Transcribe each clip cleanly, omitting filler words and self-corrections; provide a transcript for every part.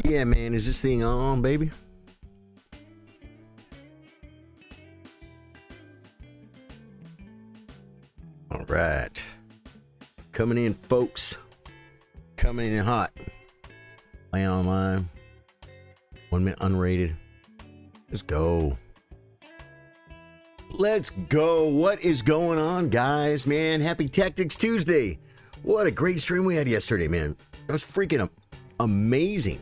Yeah, man, is this thing on, baby? All right. Coming in, folks. Coming in hot. Play online. 1 minute unrated. Let's go. Let's go. What is going on, guys? Man, happy Tactics Tuesday. What a great stream we had yesterday, man. It was freaking amazing.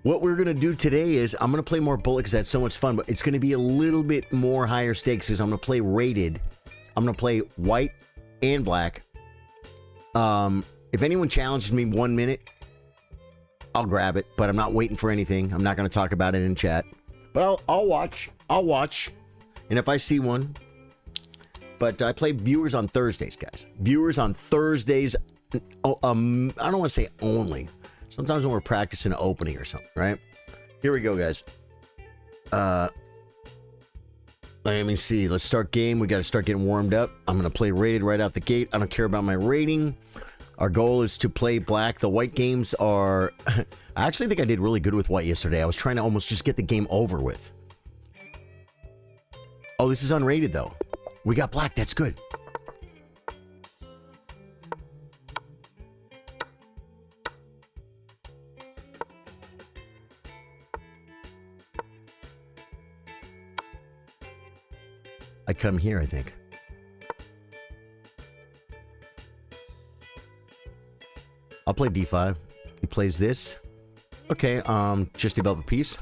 What we're going to do today is I'm going to play more Bullet because that's so much fun, but it's going to be a little bit more higher stakes because I'm going to play rated. I'm going to play white and black. If anyone challenges me 1 minute, I'll grab it, but I'm not waiting for anything. I'm not going to talk about it in chat, but I'll watch. I'll watch. And if I see one, but I play viewers on Thursdays, guys. Viewers on Thursdays. I don't want to say only. Sometimes when we're practicing an opening or something, right? Here we go, guys. Let me see. Let's start game. We got to start getting warmed up. I'm going to play rated right out the gate. I don't care about my rating. Our goal is to play black. The white games are... I actually think I did really good with white yesterday. I was trying to almost just get the game over with. Oh, this is unrated, though. We got black. That's good. I come here, I think. I'll play d5. He plays this. Okay, just develop a piece.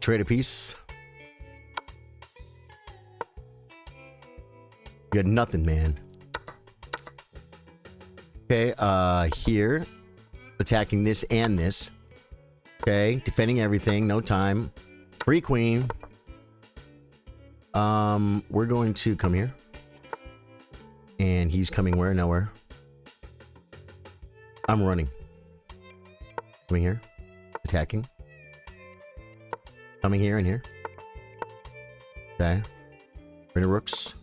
Trade a piece. You got nothing, man. Okay, here. Attacking this and this. Okay, defending everything, no time. Free queen. We're going to come here. And he's coming where? Nowhere. I'm running. Coming here. Attacking. Coming here and here. Okay. Bring the rooks.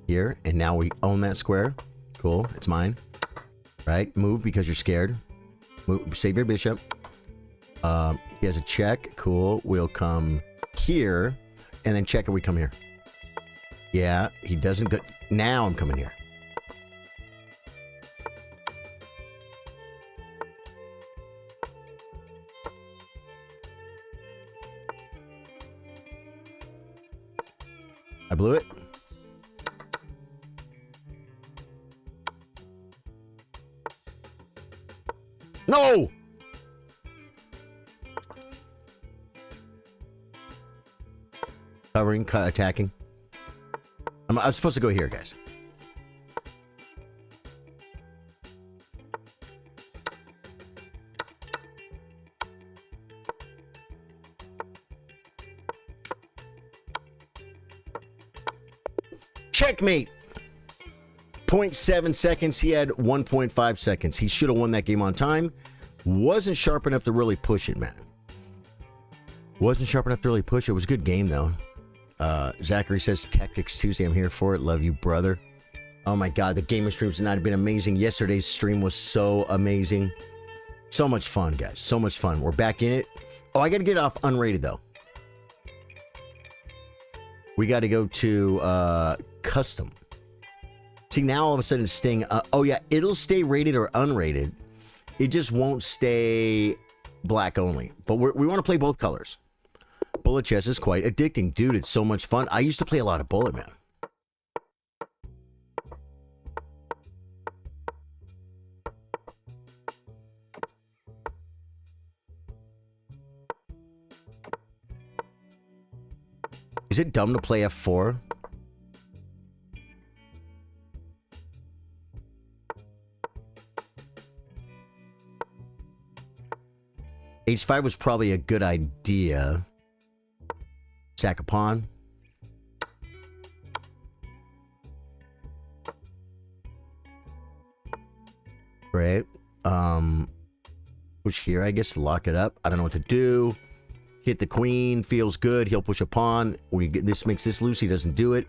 Here. And now we own that square. Cool. It's mine. Right? Move because you're scared. Move, save your bishop. He has a check. Cool. We'll come here. And then check if we come here. Yeah. He doesn't go... Now I'm coming here. I blew it. No! Covering, attacking. I'm supposed to go here, guys. Checkmate! 0.7 seconds. He had 1.5 seconds. He should have won that game on time. Wasn't sharp enough to really push it, man. Wasn't sharp enough to really push it. It was a good game, though. Zachary says, Tactics Tuesday. I'm here for it. Love you, brother. Oh, my God. The gamer streams tonight have been amazing. Yesterday's stream was so amazing. So much fun, guys. So much fun. We're back in it. Oh, I got to get off unrated, though. We got to go to custom. See, now all of a sudden it's staying... oh, yeah. It'll stay rated or unrated. It just won't stay black only. But we want to play both colors. Bullet chess is quite addicting. Dude, it's so much fun. I used to play a lot of Bullet, man. Is it dumb to play F4? H5 was probably a good idea. Sack a pawn. Great. Push here, I guess, to lock it up. I don't know what to do. Hit the queen. Feels good. He'll push a pawn. This makes this loose. He doesn't do it.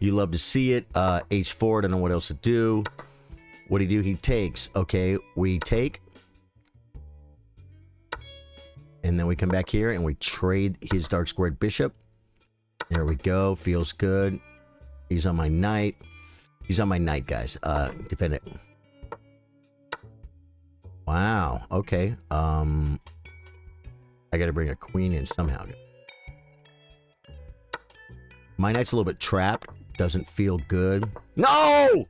You love to see it. H4, I don't know what else to do. What do you do? He takes. Okay, we take. And then we come back here and we trade his dark squared bishop. There we go. Feels good. He's on my knight. He's on my knight, guys. Defend it. Wow. Okay. I gotta bring a queen in somehow. My knight's a little bit trapped. Doesn't feel good. No!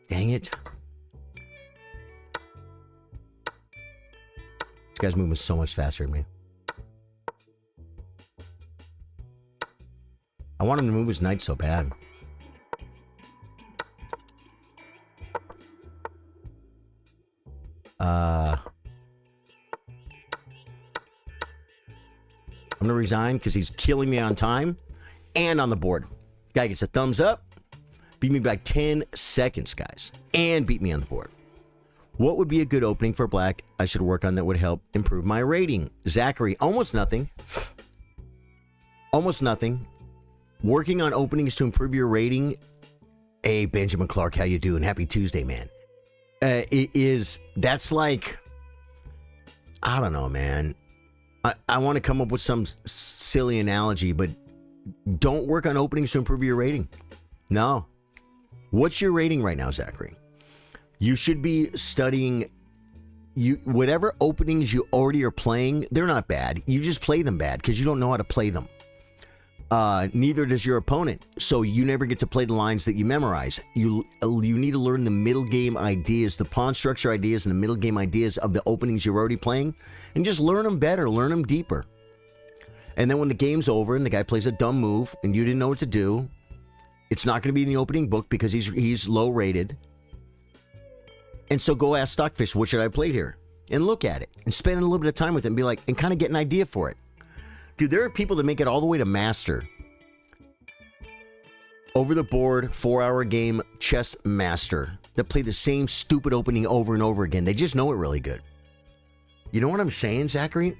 Dang it. This guy's moving so much faster than me. I want him to move his knight so bad. I'm gonna resign because he's killing me on time and on the board. Guy gets a thumbs up. Beat me by 10 seconds, guys. And beat me on the board. What would be a good opening for black I should work on that would help improve my rating? Zachary, almost nothing. Almost nothing. Working on openings to improve your rating. Hey, Benjamin Clark, how you doing? Happy Tuesday, man. That's like, I don't know, man. I want to come up with some silly analogy, but don't work on openings to improve your rating. No. What's your rating right now, Zachary? You should be studying whatever openings you already are playing. They're not bad. You just play them bad because you don't know how to play them. Neither does your opponent. So you never get to play the lines that you memorize. You need to learn the middle game ideas, the pawn structure ideas, and the middle game ideas of the openings you're already playing, and just learn them better, learn them deeper. And then when the game's over and the guy plays a dumb move and you didn't know what to do, it's not going to be in the opening book because he's low rated. And so go ask Stockfish, what should I play here? And look at it and spend a little bit of time with it and be like, and kind of get an idea for it. Dude, there are people that make it all the way to master. Over the board, 4-hour game, chess master. That play the same stupid opening over and over again. They just know it really good. You know what I'm saying, Zachary?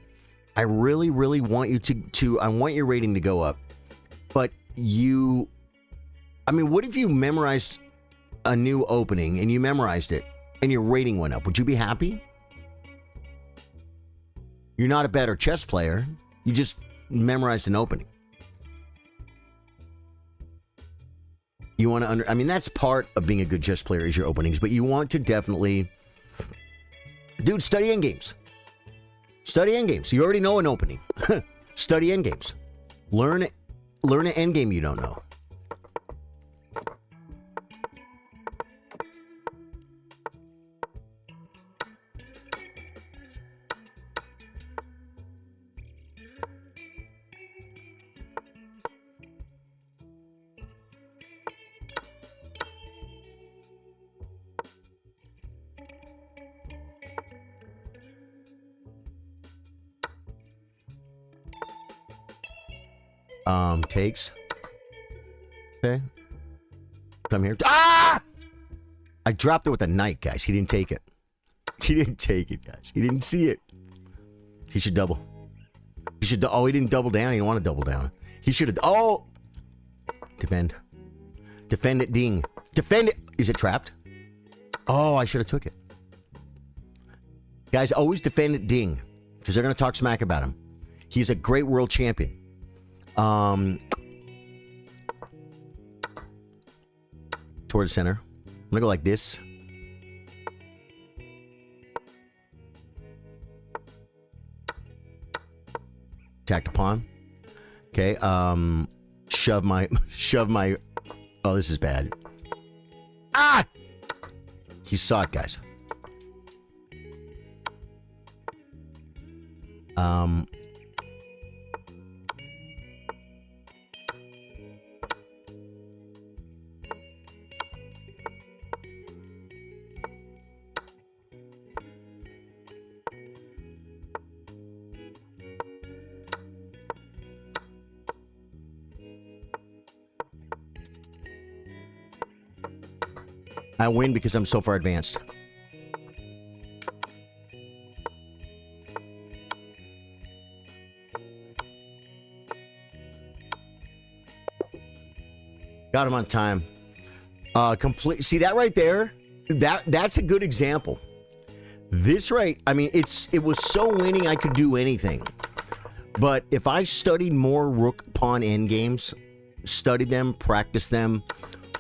I really, really want you I want your rating to go up. But what if you memorized a new opening and you memorized it and your rating went up? Would you be happy? You're not a better chess player. You just memorized an opening. You want to that's part of being a good chess player is your openings, but you want to definitely, dude, study endgames. Study endgames. You already know an opening. Study endgames. Learn an endgame you don't know. Takes. Okay. Come here. Ah! I dropped it with a knight, guys. He didn't take it. He didn't take it, guys. He didn't see it. He should double. He should. Oh, he didn't double down. He didn't want to double down. He should have. Oh! Defend. Defend it, ding. Defend it. Is it trapped? Oh, I should have took it. Guys, always defend it, ding. Because they're going to talk smack about him. He's a great world champion. Toward the center. I'm gonna go like this. Attack the pawn. Okay, shove my oh, this is bad. Ah! He saw it, guys. I win because I'm so far advanced. Got him on time. Complete. See that right there? That's a good example. This right, I mean, it was so winning I could do anything. But if I studied more rook pawn endgames, studied them, practiced them,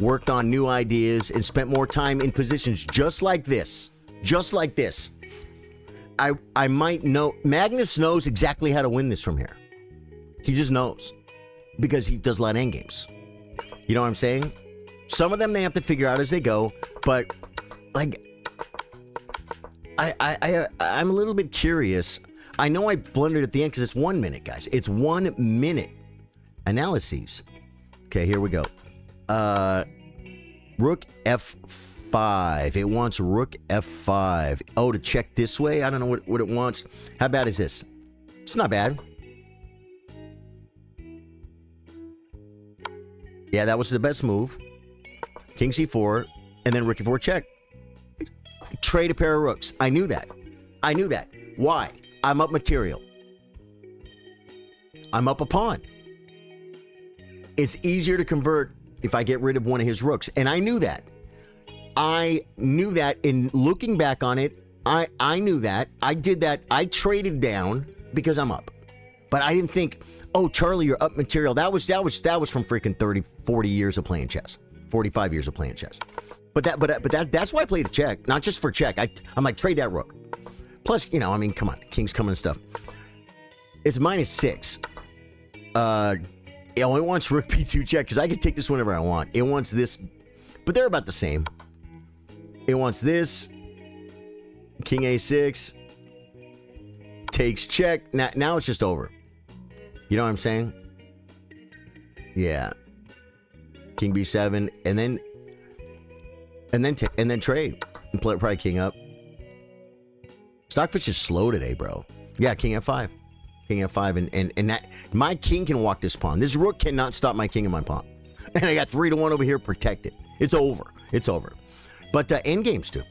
worked on new ideas, and spent more time in positions just like this, I might know. Magnus knows exactly how to win this from here. He just knows because he does a lot of endgames. You know what I'm saying? Some of them they have to figure out as they go, but like I'm a little bit curious. I know I blundered at the end because it's 1 minute, guys. It's 1 minute analyses. Okay, here we go. Rook F5. It wants Rook F5. Oh, to check this way? I don't know what it wants. How bad is this? It's not bad. Yeah, that was the best move. King C4, and then Rook E4 check. Trade a pair of rooks. I knew that. Why? I'm up material. I'm up a pawn. It's easier to convert if I get rid of one of his rooks. And I knew that. In looking back on it, I knew that. I did that. I traded down because I'm up. But I didn't think, oh, Charlie, you're up material. That was from freaking 30, 40 years of playing chess. 45 years of playing chess. But that's why I played a check, not just for check. I'm like, trade that rook. Plus, I mean, come on, king's coming and stuff. It's -6. It only wants Rook B2 check because I can take this whenever I want. It wants this, but they're about the same. It wants this. King A6 takes check. Now it's just over. You know what I'm saying? Yeah. King B7 and then trade and play probably king up. Stockfish is slow today, bro. Yeah, king F5. King F5 and that my king can walk this pawn. This rook cannot stop my king and my pawn. And I got 3-1 over here protected. It's over. But endgames too.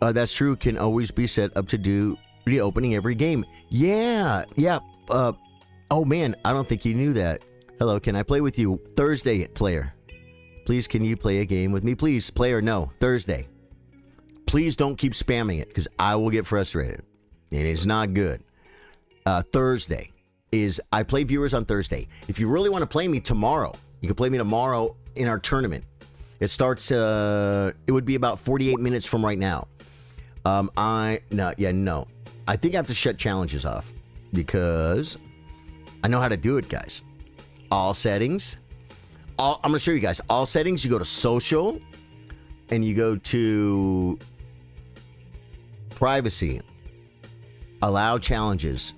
That's true. Can always be set up to do reopening every game. Yeah. Oh man, I don't think you knew that. Hello, can I play with you Thursday, player? Please, can you play a game with me? Please, player, no. Thursday. Please don't keep spamming it because I will get frustrated. It is not good. Thursday is, I play viewers on Thursday. If you really want to play me tomorrow, you can play me tomorrow in our tournament. It starts, it would be about 48 minutes from right now. No. I think I have to shut challenges off because I know how to do it, guys. All settings. I'm going to show you guys. All settings, you go to social and you go to privacy. Allow challenges.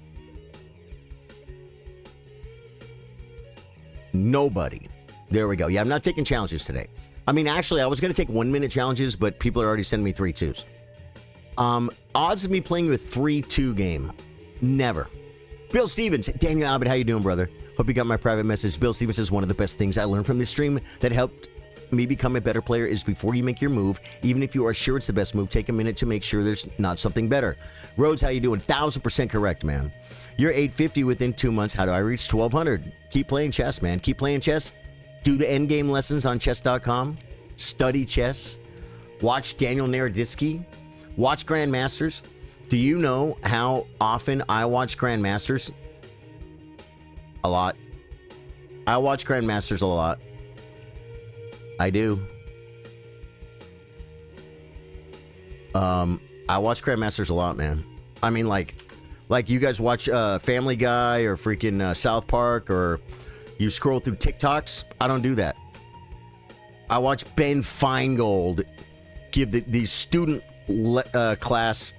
Nobody. There we go. Yeah, I'm not taking challenges today. I mean, actually, I was going to take 1 minute challenges, but people are already sending me 3-2s. Odds of me playing with 3-2 game. Never. Bill Stevens. Daniel Abbott, how you doing, brother? Hope you got my private message. Bill Stevens says one of the best things I learned from this stream that helped me become a better player is before you make your move, even if you are sure it's the best move, take a minute to make sure there's not something better. Rhodes, how you doing? 1000% correct, man. You're 850 within 2 months. How do I reach 1200? Keep playing chess, man. Keep playing chess. Do the endgame lessons on chess.com. Study chess. Watch Daniel Naroditsky. Watch Grandmasters. Do you know how often I watch Grandmasters? A lot. I watch Grandmasters a lot. I do. I watch Grandmasters a lot, man. I mean, like you guys watch Family Guy or freaking South Park, or you scroll through TikToks. I don't do that. I watch Ben Feingold give the student class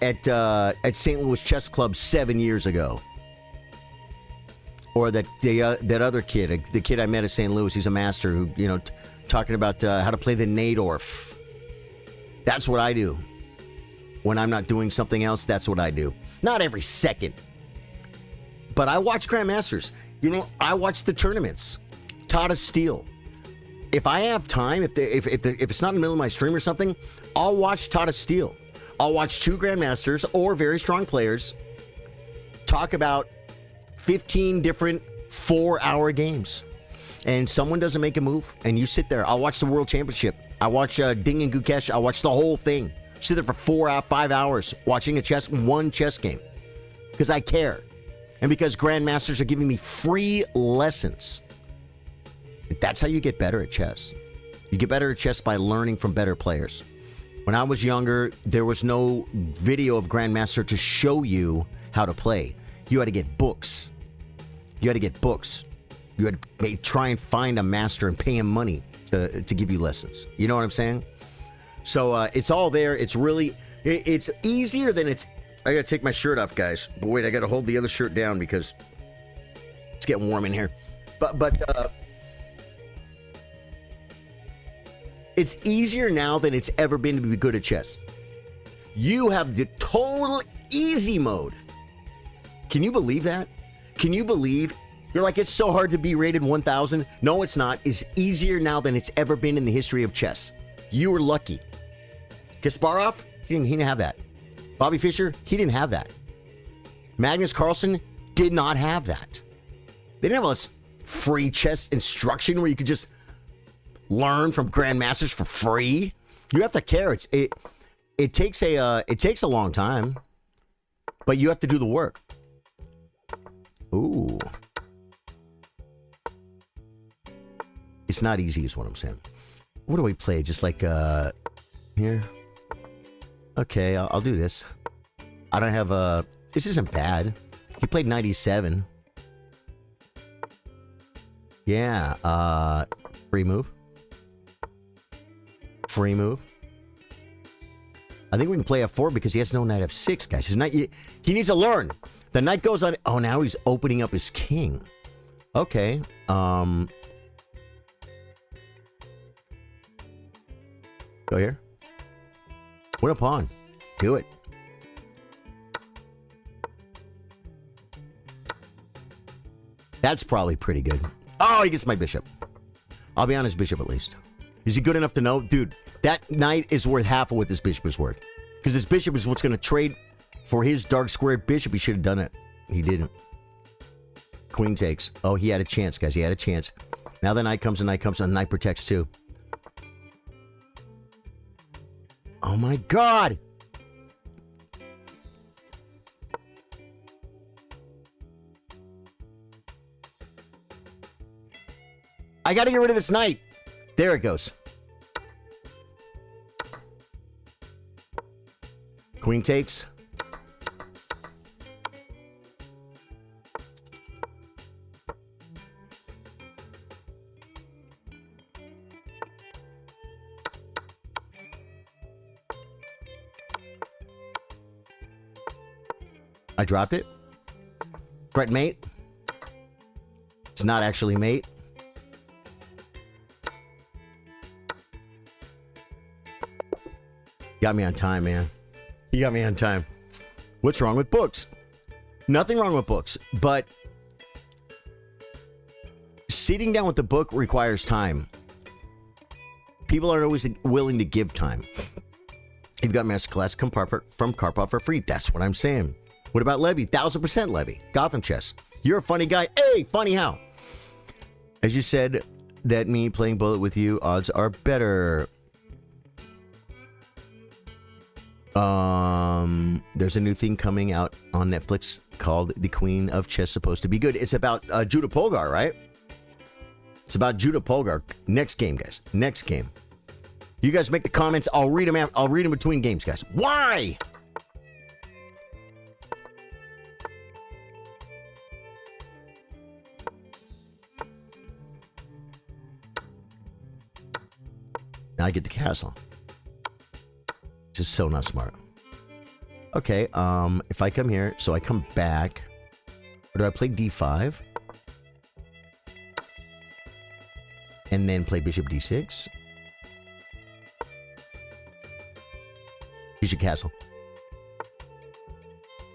at St. Louis Chess Club 7 years ago. Or that other kid, the kid I met at St. Louis, he's a master who, talking about how to play the Najdorf. That's what I do. When I'm not doing something else, that's what I do. Not every second. But I watch Grandmasters. I watch the tournaments. Tata Steel. If I have time, if it's not in the middle of my stream or something, I'll watch Tata Steel. I'll watch two Grandmasters or very strong players talk about 15 different 4-hour games. and someone doesn't make a move, and you sit there. I'll watch the World Championship. I watch Ding and Gukesh. I watch the whole thing. Sit there for 5 hours watching one chess game because I care, and because grandmasters are giving me free lessons. That's how you get better at chess. You get better at chess by learning from better players. When I was younger, there was no video of Grandmaster to show you how to play. You had to get books. You had to try and find a master and pay him money to give you lessons. You know what I'm saying? So it's all there. It's really, it's easier than it's... I gotta take my shirt off, guys. But wait, I gotta hold the other shirt down because it's getting warm in here. But it's easier now than it's ever been to be good at chess. You have the total easy mode. Can you believe that? Can you believe? You're like, it's so hard to be rated 1,000. No, it's not. It's easier now than it's ever been in the history of chess. You were lucky. Kasparov, he didn't have that. Bobby Fischer, he didn't have that. Magnus Carlsen did not have that. They didn't have a free chess instruction where you could just learn from grandmasters for free. You have to care. It takes a long time, but you have to do the work. Ooh. It's not easy is what I'm saying. What do we play? Just like here? Okay, I'll do this. I don't have a... This isn't bad. He played 97. Yeah, free move. Free move. I think we can play F4 because he has no knight F6, guys. His knight, he needs to learn. The knight goes on... Oh, now he's opening up his king. Okay. Go here. Win a pawn. Do it. That's probably pretty good. Oh, he gets my bishop. I'll be on his bishop at least. Is he good enough to know? Dude, that knight is worth half of what this bishop is worth. Because this bishop is what's going to trade for his dark squared bishop. He should have done it. He didn't. Queen takes. Oh, he had a chance, guys. He had a chance. Now the knight comes, and the knight protects too. Oh my god! I gotta get rid of this knight. There it goes. Queen takes. I dropped it. Threat mate. It's not actually mate. Got me on time, man. You got me on time. What's wrong with books? Nothing wrong with books, but sitting down with the book requires time. People aren't always willing to give time. You've got Masterclass from Karpov for free. That's what I'm saying. What about Levy? 1000% Levy. Gotham Chess. You're a funny guy. Hey, funny how? As you said, that me playing Bullet with you, odds are better. There's a new thing coming out on Netflix called The Queen of Chess, supposed to be good. It's about Judah Polgar, right? It's about Judah Polgar. Next game, guys. Next game. You guys make the comments. I'll read them out. I'll read them between games, guys. Why? Now I get the castle. Just so not smart. Okay, if I come here, so I come back. Or do I play d5? And then play bishop d6? Here's your castle.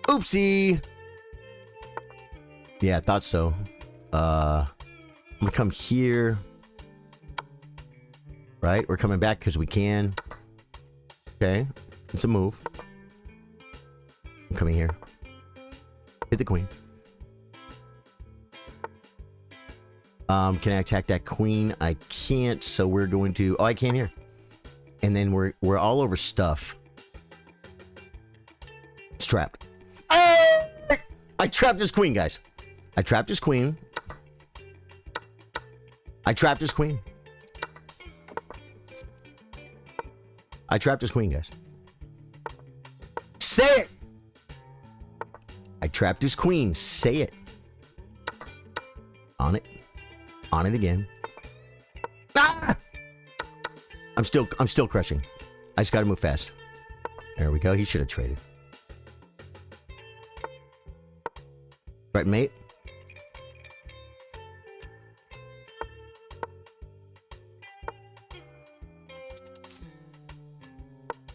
Oopsie! Yeah, I thought so. I'm gonna come here. Right? We're coming back because we can. Okay. It's a move. I'm coming here. Hit the queen. Can I attack that queen? I can't, so we're going to... Oh, I can't hear. And then we're all over stuff. It's trapped. Oh! I trapped his queen, guys. I trapped his queen. I trapped his queen. I trapped his queen, guys. Say it! I trapped his queen. Say it. On it. On it again. Ah! I'm still crushing. I just gotta move fast. There we go. He should have traded. Right, mate?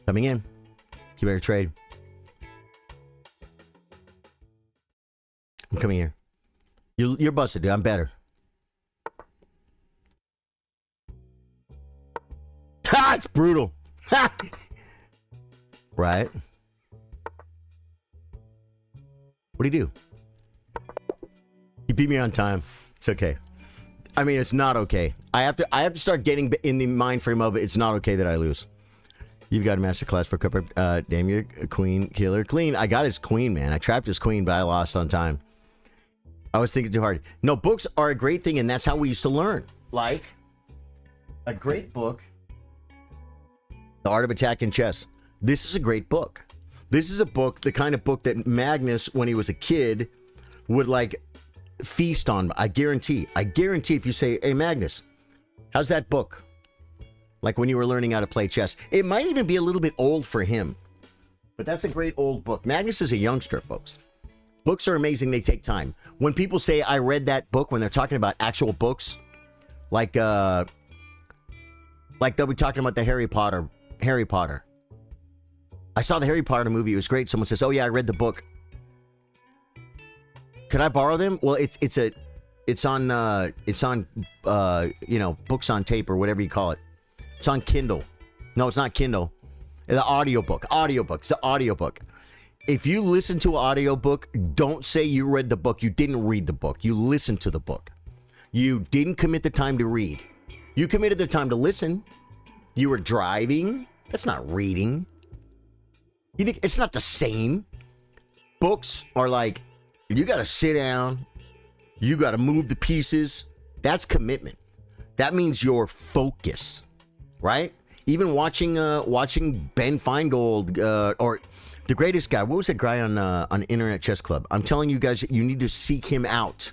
Coming in. You better trade. I'm coming here. You're busted, dude. I'm better. Ha! It's brutal. Ha! Right. What'd he do? He beat me on time. It's okay. I mean, it's not okay. I have to start getting in the mind frame of it. It's not okay that I lose. You've got a master class for Cooper. Damn, your queen killer. Clean. I got his queen, man. I trapped his queen, but I lost on time. I was thinking too hard. No, books are a great thing, and that's how we used to learn. Like a great book, The Art of Attack in Chess. This is a great book. This is a book, the kind of book that Magnus, when he was a kid, would like feast on. I guarantee if you say, hey, Magnus, how's that book? Like when you were learning how to play chess. It might even be a little bit old for him, but that's a great old book. Magnus is a youngster, folks. Books are amazing. They take time. When people say, I read that book, when they're talking about actual books, like they'll be talking about the Harry Potter. I saw the Harry Potter movie. It was great. Someone says, oh yeah, I read the book. Could I borrow them? Well, it's on you know, books on tape or whatever you call it. It's on Kindle. No, it's not Kindle. The audiobook. It's the audiobook. If you listen to an audiobook, don't say you read the book. You didn't read the book. You listened to the book. You didn't commit the time to read. You committed the time to listen. You were driving. That's not reading. You think it's not the same? Books are like, you got to sit down. You got to move the pieces. That's commitment. That means you're focused, right? Even watching Ben Feingold or the greatest guy. What was that guy on Internet Chess Club? I'm telling you guys, you need to seek him out.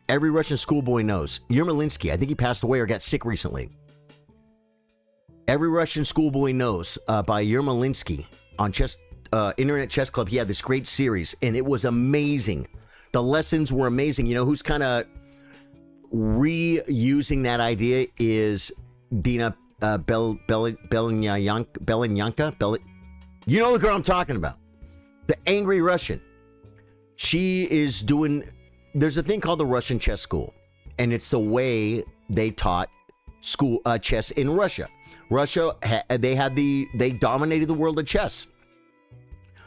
Every Russian schoolboy knows. Yermolinsky, I think he passed away or got sick recently. Every Russian schoolboy knows by Yermolinsky on Internet Chess Club. He had this great series, and it was amazing. The lessons were amazing. You know who's kind of reusing that idea is Dina Belenyanka. You know the girl I'm talking about. The angry Russian. She is doing... There's a thing called the Russian Chess School, and it's the way they taught chess in Russia. They dominated the world of chess.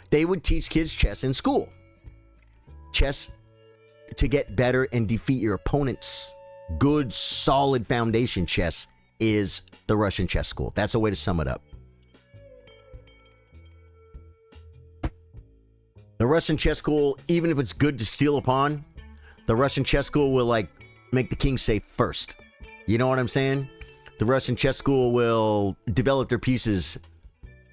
They would teach kids chess in school. Chess to get better and defeat your opponents. Good, solid foundation chess is the Russian Chess School. That's a way to sum it up. The Russian Chess School, even if it's good to steal a pawn, the Russian Chess School will like make the king safe first. You know what I'm saying? The Russian Chess School will develop their pieces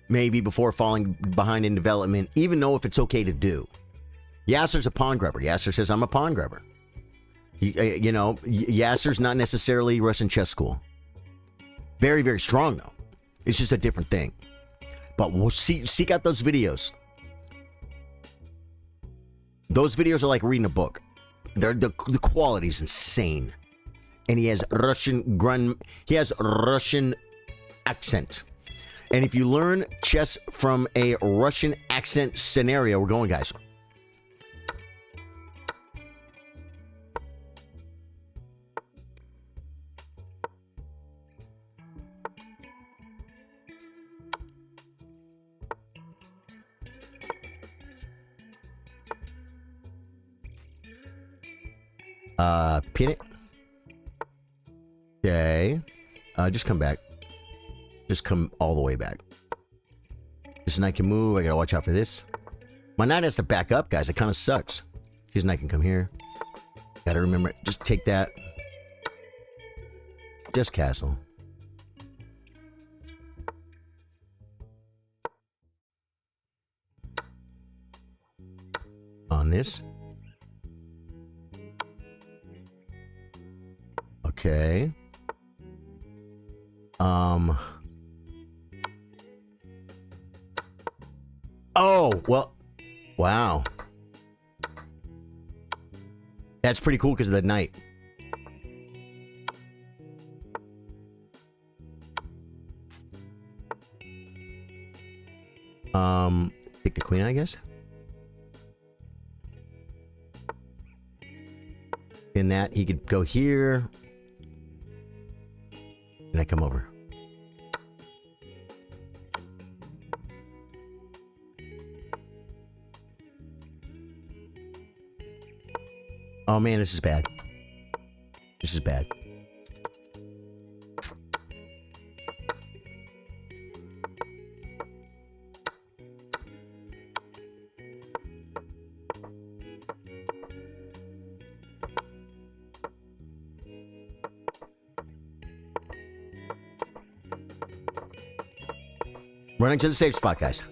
maybe before falling behind in development, even though if it's okay to do. Yasser's a pawn grubber. Yasser says, I'm a pawn grubber. You know, Yasser's not necessarily Russian Chess School. Very, very strong, though. It's just a different thing. But we'll seek out those videos. Those videos are like reading a book. The quality's insane. And he has Russian accent. And if you learn chess from a Russian accent scenario, we're going, guys. Pin it. Okay. Just come back. Just come all the way back. This knight can move. I gotta watch out for this. My knight has to back up, guys. It kind of sucks. His knight can come here. Gotta remember, just take that. Just castle. On this. Okay. Oh, well, wow. That's pretty cool because of the knight. Take the queen, I guess. In that, he could go here. And I come over. Oh man, this is bad. This is bad. Running to the safe spot, guys.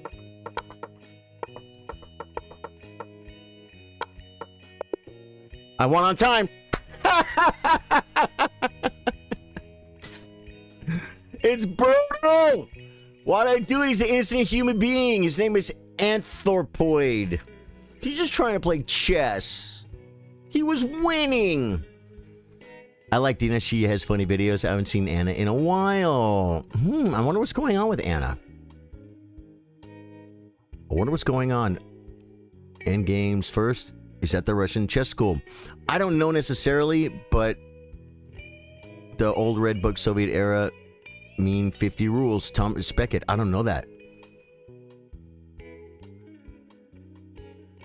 I won on time. It's brutal. Why'd I do it? He's an innocent human being. His name is Anthropoid. He's just trying to play chess. He was winning. I like Dina. She has funny videos. I haven't seen Anna in a while. I wonder what's going on with Anna. I wonder what's going on. End games first. Is at the Russian chess school. I don't know necessarily, but the old red book Soviet era mean 50 rules. Thomas Beckett. I don't know that.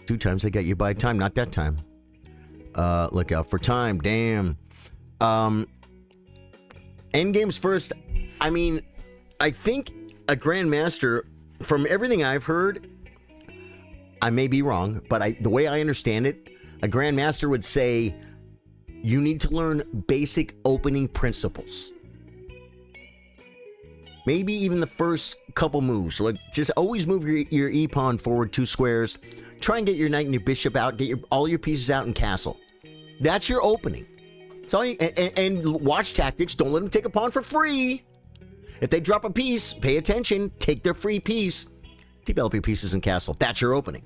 2 times I got you by time. Not that time. Look out for time. Damn. End games first. I mean, I think a grandmaster, from everything I've heard, I may be wrong, but the way I understand it, a grandmaster would say you need to learn basic opening principles. Maybe even the first couple moves. Like, just always move your e-pawn forward 2 squares. Try and get your knight and your bishop out. Get all your pieces out in castle. That's your opening. That's all you, and watch tactics. Don't let them take a pawn for free. If they drop a piece, pay attention. Take their free piece. Develop your pieces in castle. That's your opening.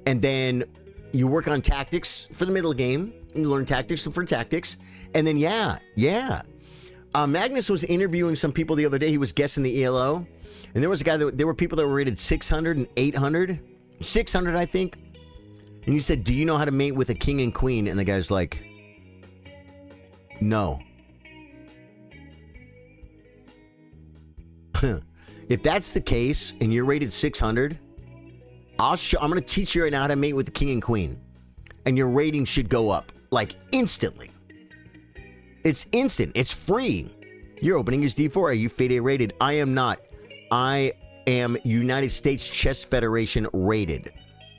And then you work on tactics for the middle game. You learn tactics for tactics. And then, yeah. Magnus was interviewing some people the other day. He was guessing the ELO. And there was a guy there were people that were rated 600 and 800. 600, I think. And you said, do you know how to mate with a king and queen? And the guy's like, no. If that's the case and you're rated 600, I'm going to teach you right now how to mate with the king and queen. And your rating should go up, like, instantly. It's instant. It's free. Your opening is D4. Are you FIDE rated? I am not. I am United States Chess Federation rated.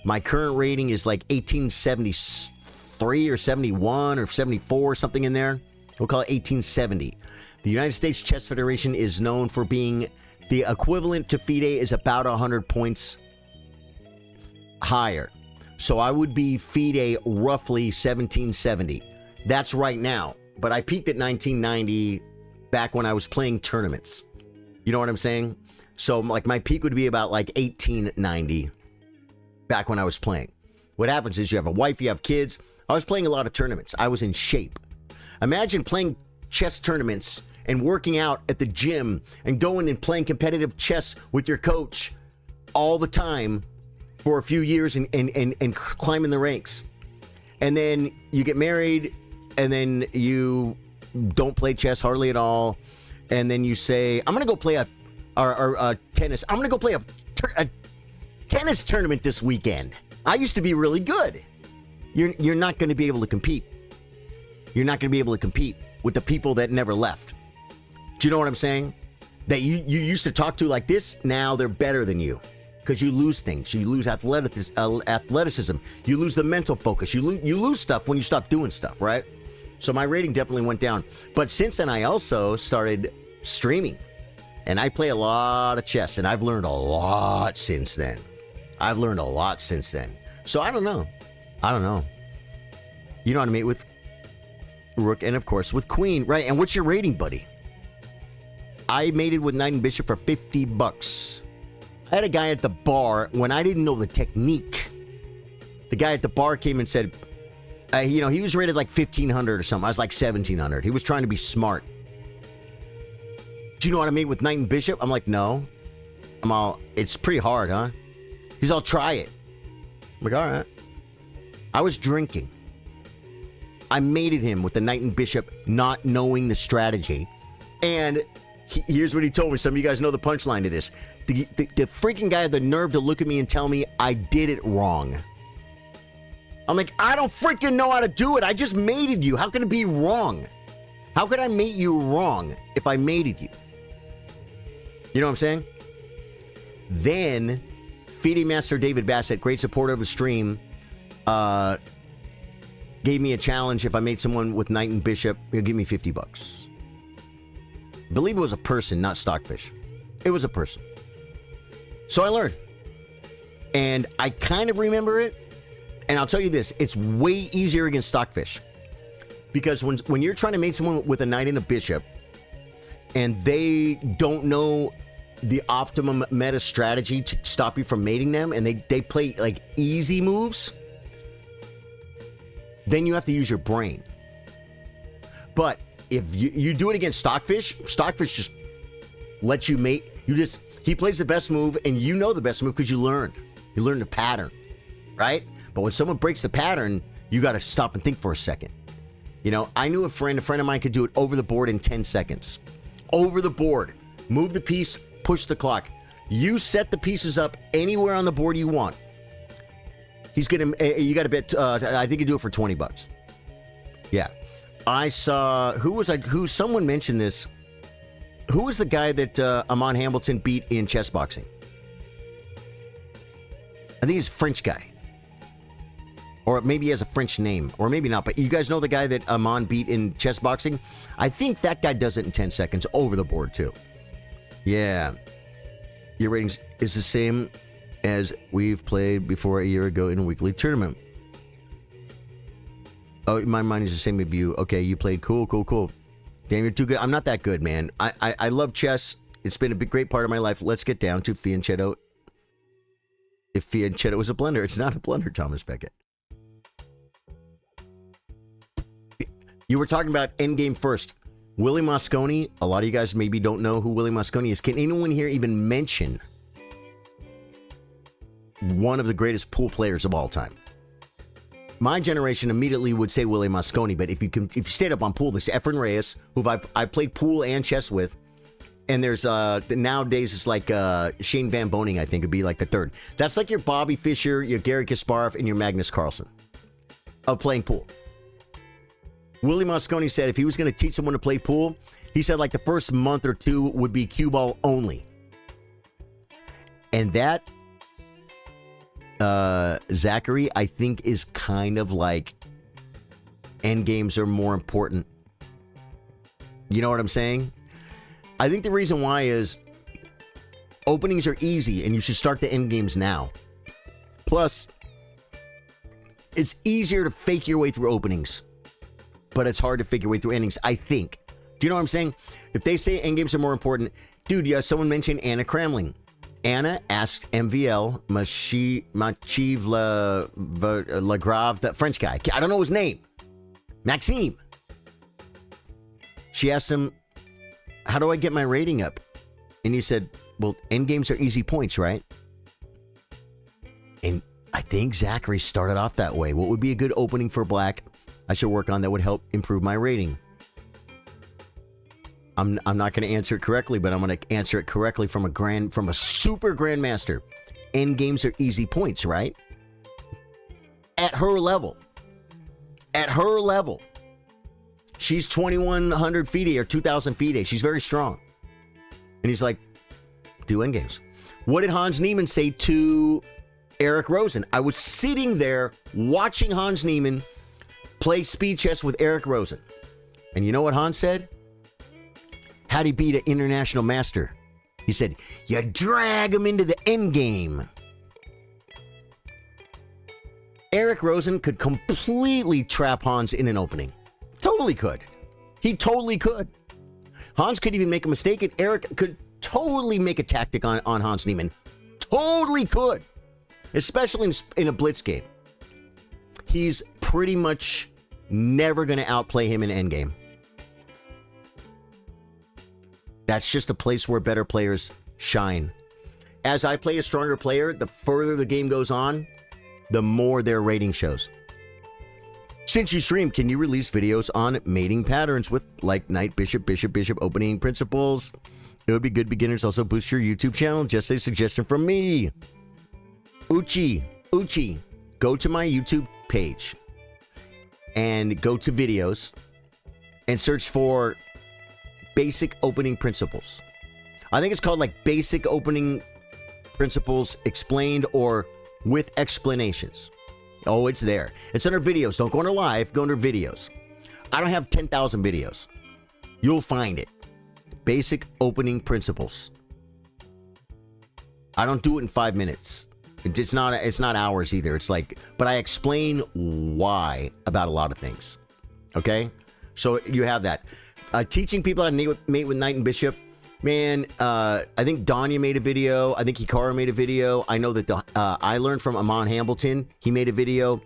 My current rating is like 1873 or 71 or 74, something in there. We'll call it 1870. The United States Chess Federation is known for being the equivalent to FIDE is about 100 points higher. So I would be FIDE roughly 1770. That's right now. But I peaked at 1990 back when I was playing tournaments. You know what I'm saying? So like my peak would be about like 1890 back when I was playing. What happens is you have a wife, you have kids. I was playing a lot of tournaments. I was in shape. Imagine playing chess tournaments and working out at the gym and going and playing competitive chess with your coach all the time for a few years and climbing the ranks. And then you get married and then you don't play chess hardly at all. And then you say, I'm going to go play a tennis. I'm going to go play a tennis tournament this weekend. I used to be really good. You're not going to be able to compete. You're not going to be able to compete. with the people that never left. Do you know what I'm saying? That you used to talk to like this, now they're better than you. Because you lose things. You lose athleticism. You lose the mental focus. You lose stuff when you stop doing stuff, right? So my rating definitely went down. But since then, I also started streaming. And I play a lot of chess. And I've learned a lot since then. So I don't know. You know what I mean? With Rook and, of course, with Queen. Right, and what's your rating, buddy? I mated with Knight and Bishop for $50. I had a guy at the bar, when I didn't know the technique, the guy at the bar came and said, he was rated like 1,500 or something. I was like 1,700. He was trying to be smart. Do you know what I made with Knight and Bishop? I'm like, no. It's pretty hard, huh? He's all, try it. I'm like, all right. I was drinking. I mated him with the Knight and Bishop, not knowing the strategy. And here's what he told me. Some of you guys know the punchline to this. The freaking guy had the nerve to look at me and tell me I did it wrong. I'm like, I don't freaking know how to do it. I just mated you. How could it be wrong? How could I mate you wrong if I mated you? You know what I'm saying? Then, FIDE Master David Bassett, great supporter of the stream, gave me a challenge. If I made someone with Knight and Bishop, he'll give me $50. I believe it was a person, not Stockfish. It was a person. So I learned. And I kind of remember it. And I'll tell you this, it's way easier against Stockfish. Because when you're trying to mate someone with a Knight and a Bishop, and they don't know the optimum meta strategy to stop you from mating them, and they play like easy moves, then you have to use your brain. But if you do it against Stockfish just lets you mate. He plays the best move, and you know the best move because you learned. You learned the pattern, right? But when someone breaks the pattern, you got to stop and think for a second. You know, I knew a friend of mine could do it over the board in 10 seconds. Over the board. Move the piece, push the clock. You set the pieces up anywhere on the board you want. You got to bet, I think you do it for $20. Yeah. I saw, someone mentioned this. Who was the guy that Amon Hamilton beat in chess boxing? I think he's a French guy. Or maybe he has a French name. Or maybe not. But you guys know the guy that Amon beat in chess boxing? I think that guy does it in 10 seconds over the board, too. Yeah. Your ratings is the same as we've played before a year ago in a weekly tournament. Oh, my mind is the same with you. Okay, you played. Cool. Damn, you're too good. I'm not that good, man. I love chess. It's been a great part of my life. Let's get down to Fianchetto. If Fianchetto was a blender, it's not a blender, Thomas Beckett. You were talking about Endgame first. Willie Mosconi. A lot of you guys maybe don't know who Willie Mosconi is. Can anyone here even mention one of the greatest pool players of all time? My generation immediately would say Willie Mosconi, but if you stayed up on pool, there's Efren Reyes, who I played pool and chess with, and there's nowadays it's like Shane Van Boening, I think would be like the third. That's like your Bobby Fischer, your Gary Kasparov, and your Magnus Carlsen of playing pool. Willie Mosconi said if he was going to teach someone to play pool, he said like the first month or two would be cue ball only, and that. Zachary, I think, is kind of like end games are more important. You know what I'm saying? I think the reason why is openings are easy and you should start the end games now. Plus, it's easier to fake your way through openings, but it's hard to fake your way through endings, I think. Do you know what I'm saying? If they say end games are more important, dude, yeah, someone mentioned Anna Kramling. Anna asked MVL, Machiv Lagrave, that French guy. I don't know his name. Maxime. She asked him, how do I get my rating up? And he said, well, endgames are easy points, right? And I think Zachary started off that way. What would be a good opening for black I should work on that would help improve my rating? I'm not going to answer it correctly, but I'm going to answer it correctly from a super grandmaster. End games are easy points, right? At her level. She's 2,100 FIDE or 2,000 FIDE. She's very strong. And he's like, do endgames. What did Hans Niemann say to Eric Rosen? I was sitting there watching Hans Niemann play speed chess with Eric Rosen. And you know what Hans said? How'd he beat an international master? He said, you drag him into the endgame. Eric Rosen could completely trap Hans in an opening. Totally could. He totally could. Hans could even make a mistake, and Eric could totally make a tactic on Hans Niemann. Totally could. Especially in a blitz game. He's pretty much never going to outplay him in endgame. That's just a place where better players shine. As I play a stronger player, the further the game goes on, the more their rating shows. Since you stream, can you release videos on mating patterns with like knight, bishop, bishop, bishop, opening principles? It would be good beginners. Also boost your YouTube channel. Just a suggestion from me. Uchi, go to my YouTube page and go to videos and search for basic opening principles. I think it's called like basic opening principles explained or with explanations. Oh, it's there. It's under videos. Don't go under live. Go under videos. I don't have 10,000 videos. You'll find it. Basic opening principles. I don't do it in 5 minutes. It's not hours either. It's like, but I explain why about a lot of things. Okay? So you have that. Teaching people how to mate with knight and bishop. Man, I think Danya made a video. I think Hikaru made a video. I know that I learned from Amon Hambleton. He made a video.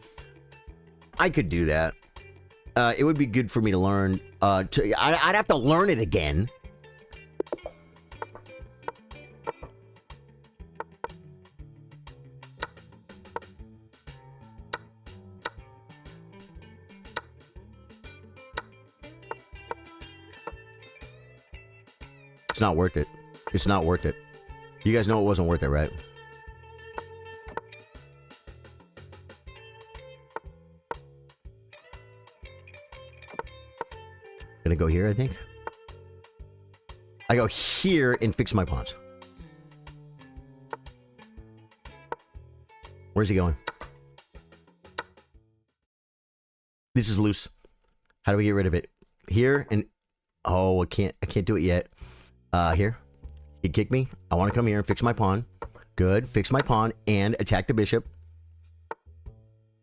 I could do that. It would be good for me to learn. I'd have to learn it again. It's not worth it. It's not worth it. You guys know it wasn't worth it, right? Gonna go here, I think. I go here and fix my pawns. Where's he going? This is loose. How do we get rid of it? Here and oh, I can't do it yet. Here. He kicked me. I want to come here and fix my pawn. Good. Fix my pawn and attack the bishop.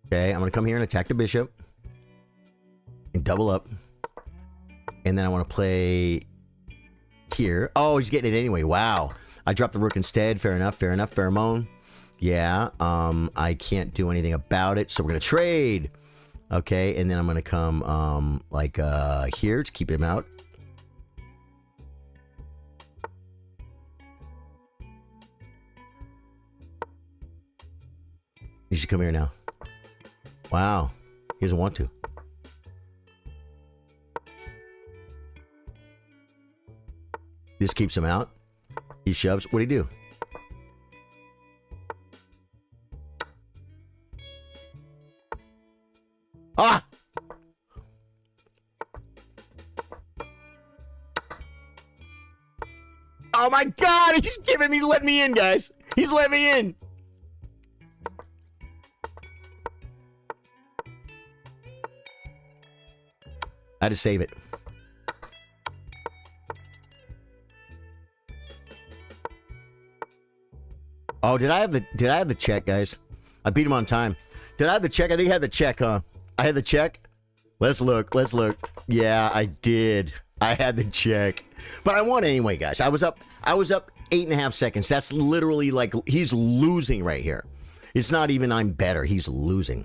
Okay, I'm going to come here and attack the bishop. And double up. And then I want to play here. Oh, he's getting it anyway. Wow. I dropped the rook instead. Fair enough. Fair enough. Pheromone. Yeah. I can't do anything about it. So we're going to trade. Okay, and then I'm going to come like here to keep him out. You should come here now. Wow. He doesn't want to. This keeps him out. He shoves. What'd he do? Ah! Oh my God! He's giving me, let me in, guys. He's let me in. I had to save it. Oh, did I have the check, guys? I beat him on time. Did I have the check? I think I had the check, huh? I had the check. Let's look. Let's look. Yeah, I did. I had the check. But I won anyway, guys. I was up 8.5 seconds. That's literally like he's losing right here. It's not even I'm better. He's losing.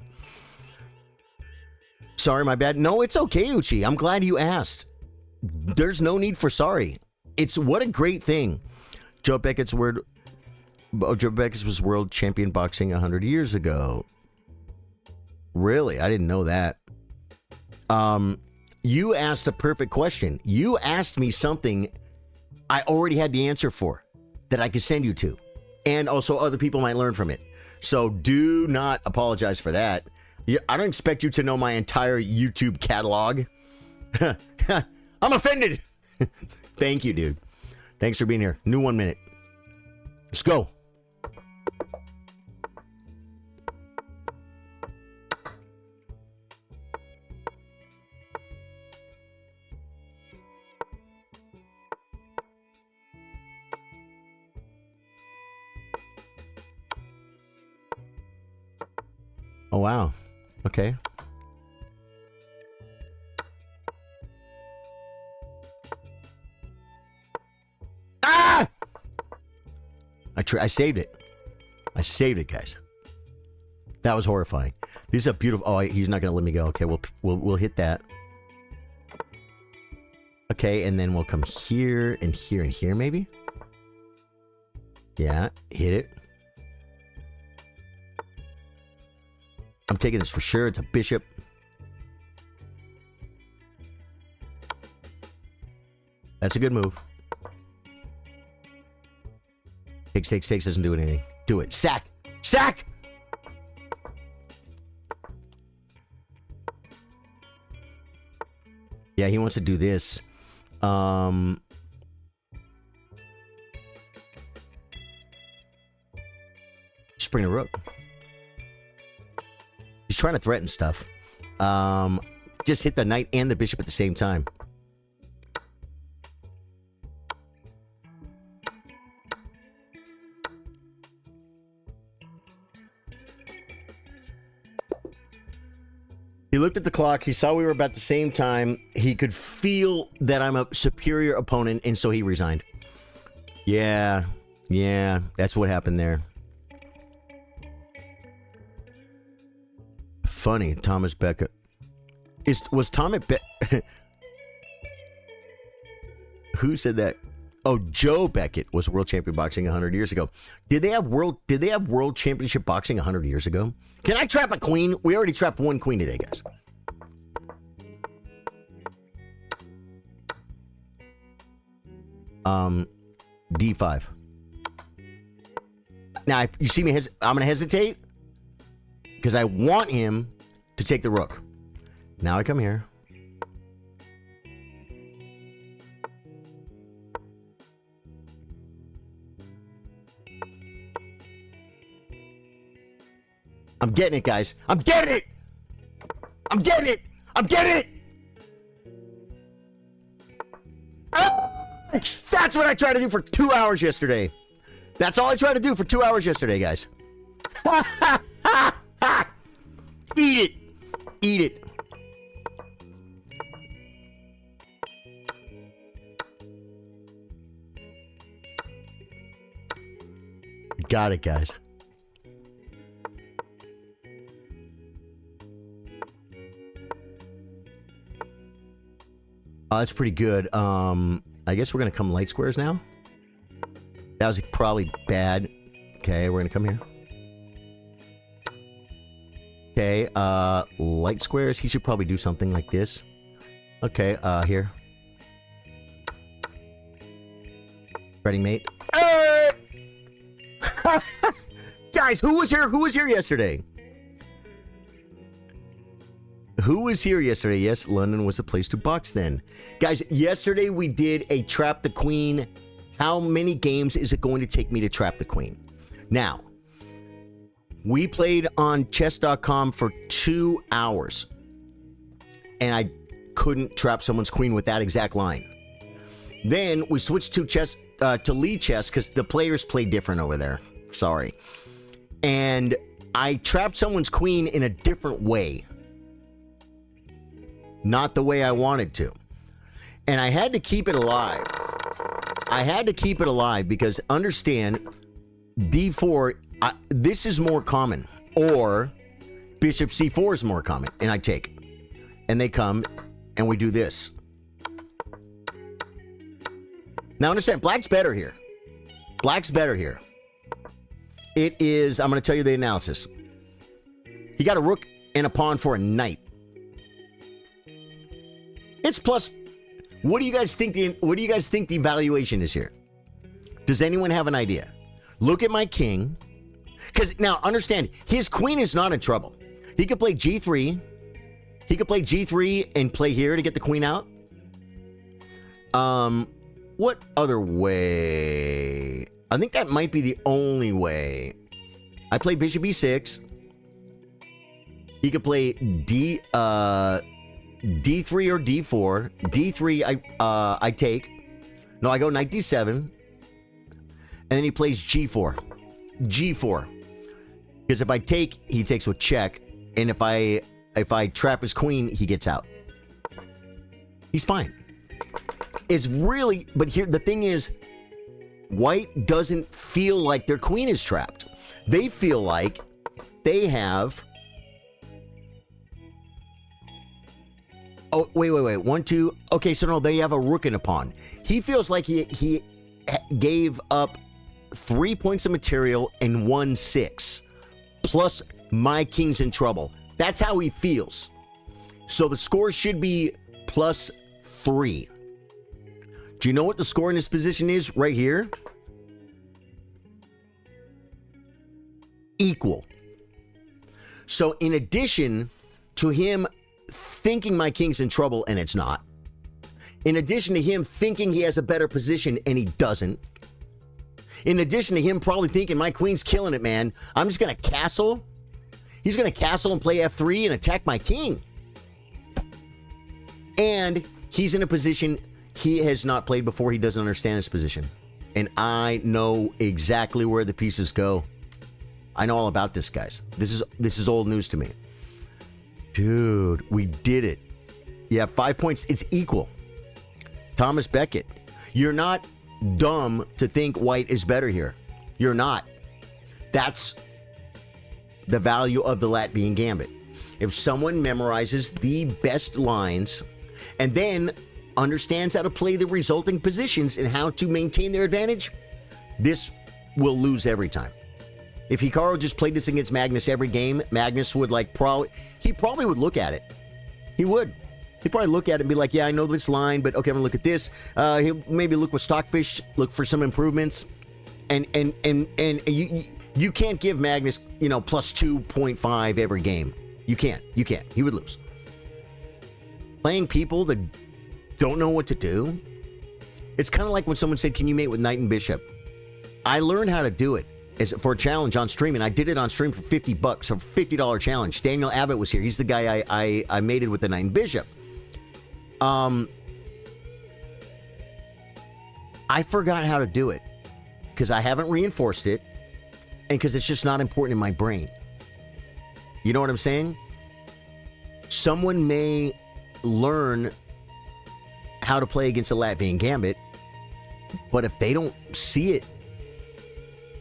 Sorry, my bad. No, it's okay, Uchi. I'm glad you asked. There's no need for sorry. It's what a great thing. Joe Beckett's word. Joe Beckett was world champion boxing 100 years ago. Really? I didn't know that. You asked a perfect question. You asked me something I already had the answer for that I could send you to. And also other people might learn from it. So do not apologize for that. I don't expect you to know my entire YouTube catalog. I'm offended. Thank you, dude. Thanks for being here. New 1 minute. Let's go. Oh, wow. Okay. Ah! I saved it. I saved it, guys. That was horrifying. This is a beautiful... Oh, he's not going to let me go. Okay, we'll hit that. Okay, and then we'll come here and here and here, maybe? Yeah, hit it. I'm taking this for sure. It's a bishop. That's a good move. Takes doesn't do anything. Do it. Sack! Sack! Yeah, he wants to do this. Just bring the rook. He's trying to threaten stuff. Just hit the knight and the bishop at the same time. He looked at the clock. He saw we were about the same time. He could feel that I'm a superior opponent, and so he resigned. Yeah, that's what happened there. Funny, Thomas Beckett. Was Thomas Beckett... Who said that? Oh, Joe Beckett was world champion boxing 100 years ago. Did they have world championship boxing 100 years ago? Can I trap a queen? We already trapped one queen today, guys. D5. Now, you see me, I'm going to hesitate because I want him to take the rook. Now I come here. I'm getting it, guys. I'm getting it! I'm getting it! I'm getting it! Ah! That's what I tried to do for 2 hours yesterday. That's all I tried to do for 2 hours yesterday, guys. Eat it! Eat it. Got it, guys. That's pretty good. I guess we're going to come light squares now. That was probably bad. Okay, we're going to come here. Okay, light squares. He should probably do something like this. Okay, here. Ready, mate? Hey! Guys, who was here? Who was here yesterday? Who was here yesterday? Yes, London was a place to box then. Guys, yesterday we did a trap the queen. How many games is it going to take me to trap the queen? Now, we played on chess.com for 2 hours. And I couldn't trap someone's queen with that exact line. Then we switched to chess to lead chess because the players play different over there. Sorry. And I trapped someone's queen in a different way. Not the way I wanted to. And I had to keep it alive. I had to keep it alive because understand, D4, this is more common. Or Bishop C4 is more common. And I take. And they come and we do this. Now understand, black's better here. Black's better here. It is, I'm going to tell you the analysis. He got a rook and a pawn for a knight. It's plus. What do you guys think the valuation is here? Does anyone have an idea? Look at my king. Because now understand, his queen is not in trouble. He could play G3, He could play G3 and play here to get the queen out. What other way? I think that might be the only way. I play bishop e6. He could play D3 or D4. D3 I take. No, I go knight D7. And then he plays G4. G4. Because if I take, he takes with check. And if I trap his queen, he gets out. He's fine. It's really, but here the thing is, white doesn't feel like their queen is trapped. They feel like they have. Oh, wait. 1, 2. Okay, so no, they have a rook and a pawn. He feels like he gave up 3 points of material and won 6. Plus, my king's in trouble. That's how he feels. So the score should be +3. Do you know what the score in this position is right here? Equal. So in addition to him thinking my king's in trouble, and it's not, in addition to him thinking he has a better position, and he doesn't, in addition to him probably thinking my queen's killing it, man, I'm just going to castle. He's going to castle and play F3 and attack my king. And he's in a position he has not played before. He doesn't understand his position. And I know exactly where the pieces go. I know all about this, guys. This is old news to me. Dude, we did it. Yeah, 5 points. It's equal. Thomas Beckett. You're not dumb to think white is better here. You're not. That's the value of the Latvian Gambit. If someone memorizes the best lines and then understands how to play the resulting positions and how to maintain their advantage, this will lose every time. If Hikaru just played this against Magnus every game, Magnus would he probably would look at it. He would. He'd probably look at it and be like, yeah, I know this line, but okay, I'm gonna look at this. He'll maybe look with Stockfish, look for some improvements. And you can't give Magnus, plus 2.5 every game. You can't. He would lose. Playing people that don't know what to do. It's kind of like when someone said, can you mate with knight and bishop? I learned how to do it for a challenge on stream, and I did it on stream for $50, a $50 challenge. Daniel Abbott was here. He's the guy I mated with the knight and bishop. I forgot how to do it because I haven't reinforced it and because it's just not important in my brain. You know what I'm saying? Someone may learn how to play against a Latvian Gambit, but if they don't see it,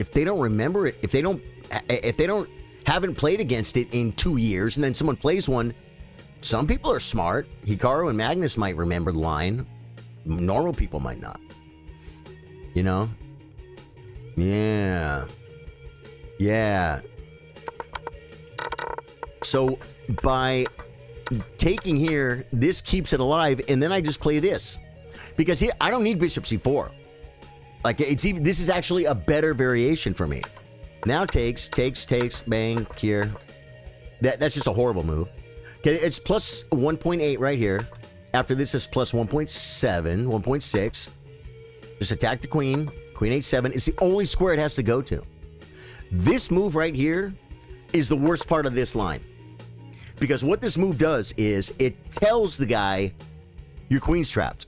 if they don't remember it, if they haven't played against it in 2 years, and then someone plays one, some people are smart. Hikaru and Magnus might remember the line. Normal people might not. Yeah. So by taking here, this keeps it alive, and then I just play this because here I don't need bishop c4. Like this is actually a better variation for me. Now takes, bang here. That's just a horrible move. Okay, it's plus 1.8 right here. After this is plus 1.7, 1.6. Just attack the queen. Queen h7. It's the only square it has to go to. This move right here is the worst part of this line. Because what this move does is it tells the guy your queen's trapped.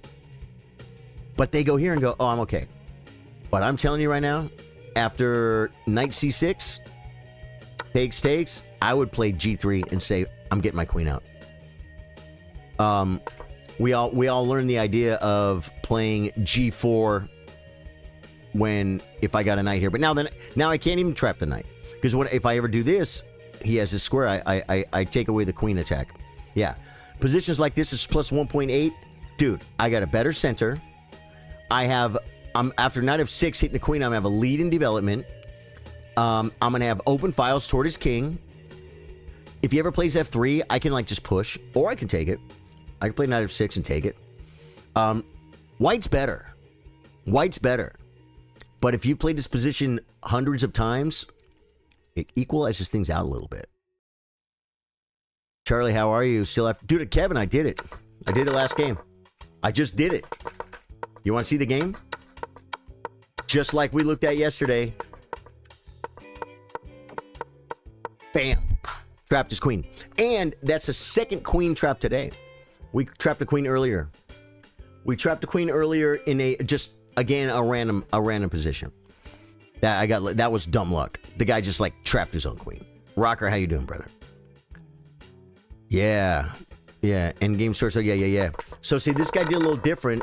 But they go here and go, oh, I'm okay. But I'm telling you right now, after knight c6, takes, I would play g3 and say, I'm getting my queen out. We all learned the idea of playing g4 if I got a knight here. But now I can't even trap the knight. Because if I ever do this, he has his square, I take away the queen attack. Yeah. Positions like this is plus 1.8. Dude, I got a better center. I'm after knight f6 hitting the queen, I'm going to have a lead in development. I'm going to have open files toward his king. If he ever plays f3, I can just push, or I can take it. I can play knight f6 and take it. White's better. But if you've played this position hundreds of times, it equalizes things out a little bit. Charlie, how are you? Still have... Dude, Kevin, I did it. I did it last game. I just did it. You want to see the game? Just like we looked at yesterday. Bam. Trapped his queen. And that's the second queen trap today. We trapped a queen earlier. We trapped a queen earlier in a just again a random position. That was dumb luck. The guy just like trapped his own queen. Rocker, how you doing, brother? Yeah. Yeah. End game source. Oh, yeah. So see, this guy did a little different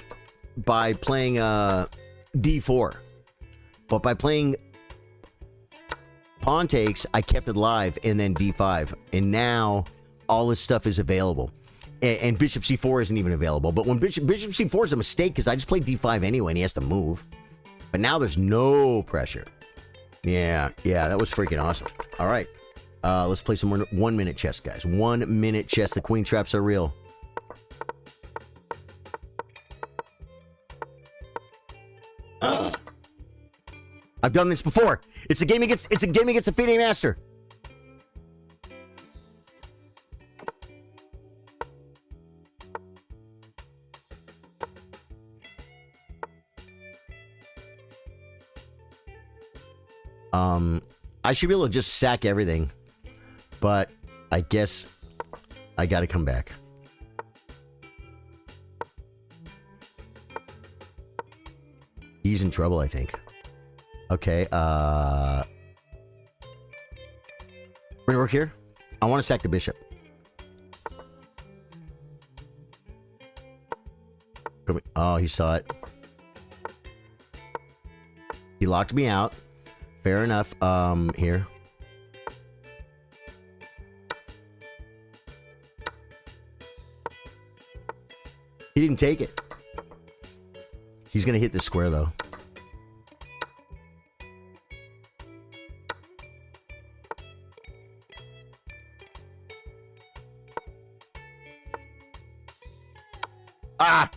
by playing D4. But by playing pawn takes, I kept it live, and then D5. And now all this stuff is available. And Bishop C4 isn't even available. But when Bishop C4 is a mistake, because I just played D5 anyway, and he has to move. But now there's no pressure. Yeah, that was freaking awesome. All right. Let's play some more 1 minute chess, guys. 1 minute chess. The queen traps are real. I've done this before. It's a game against a FIDE master. I should be able to just sack everything, but I guess I gotta come back. He's in trouble, I think. Okay, we're gonna work here. I want to sack the bishop. Oh, he saw it. He locked me out. Fair enough. Here. He didn't take it. He's gonna hit the square though. Ah!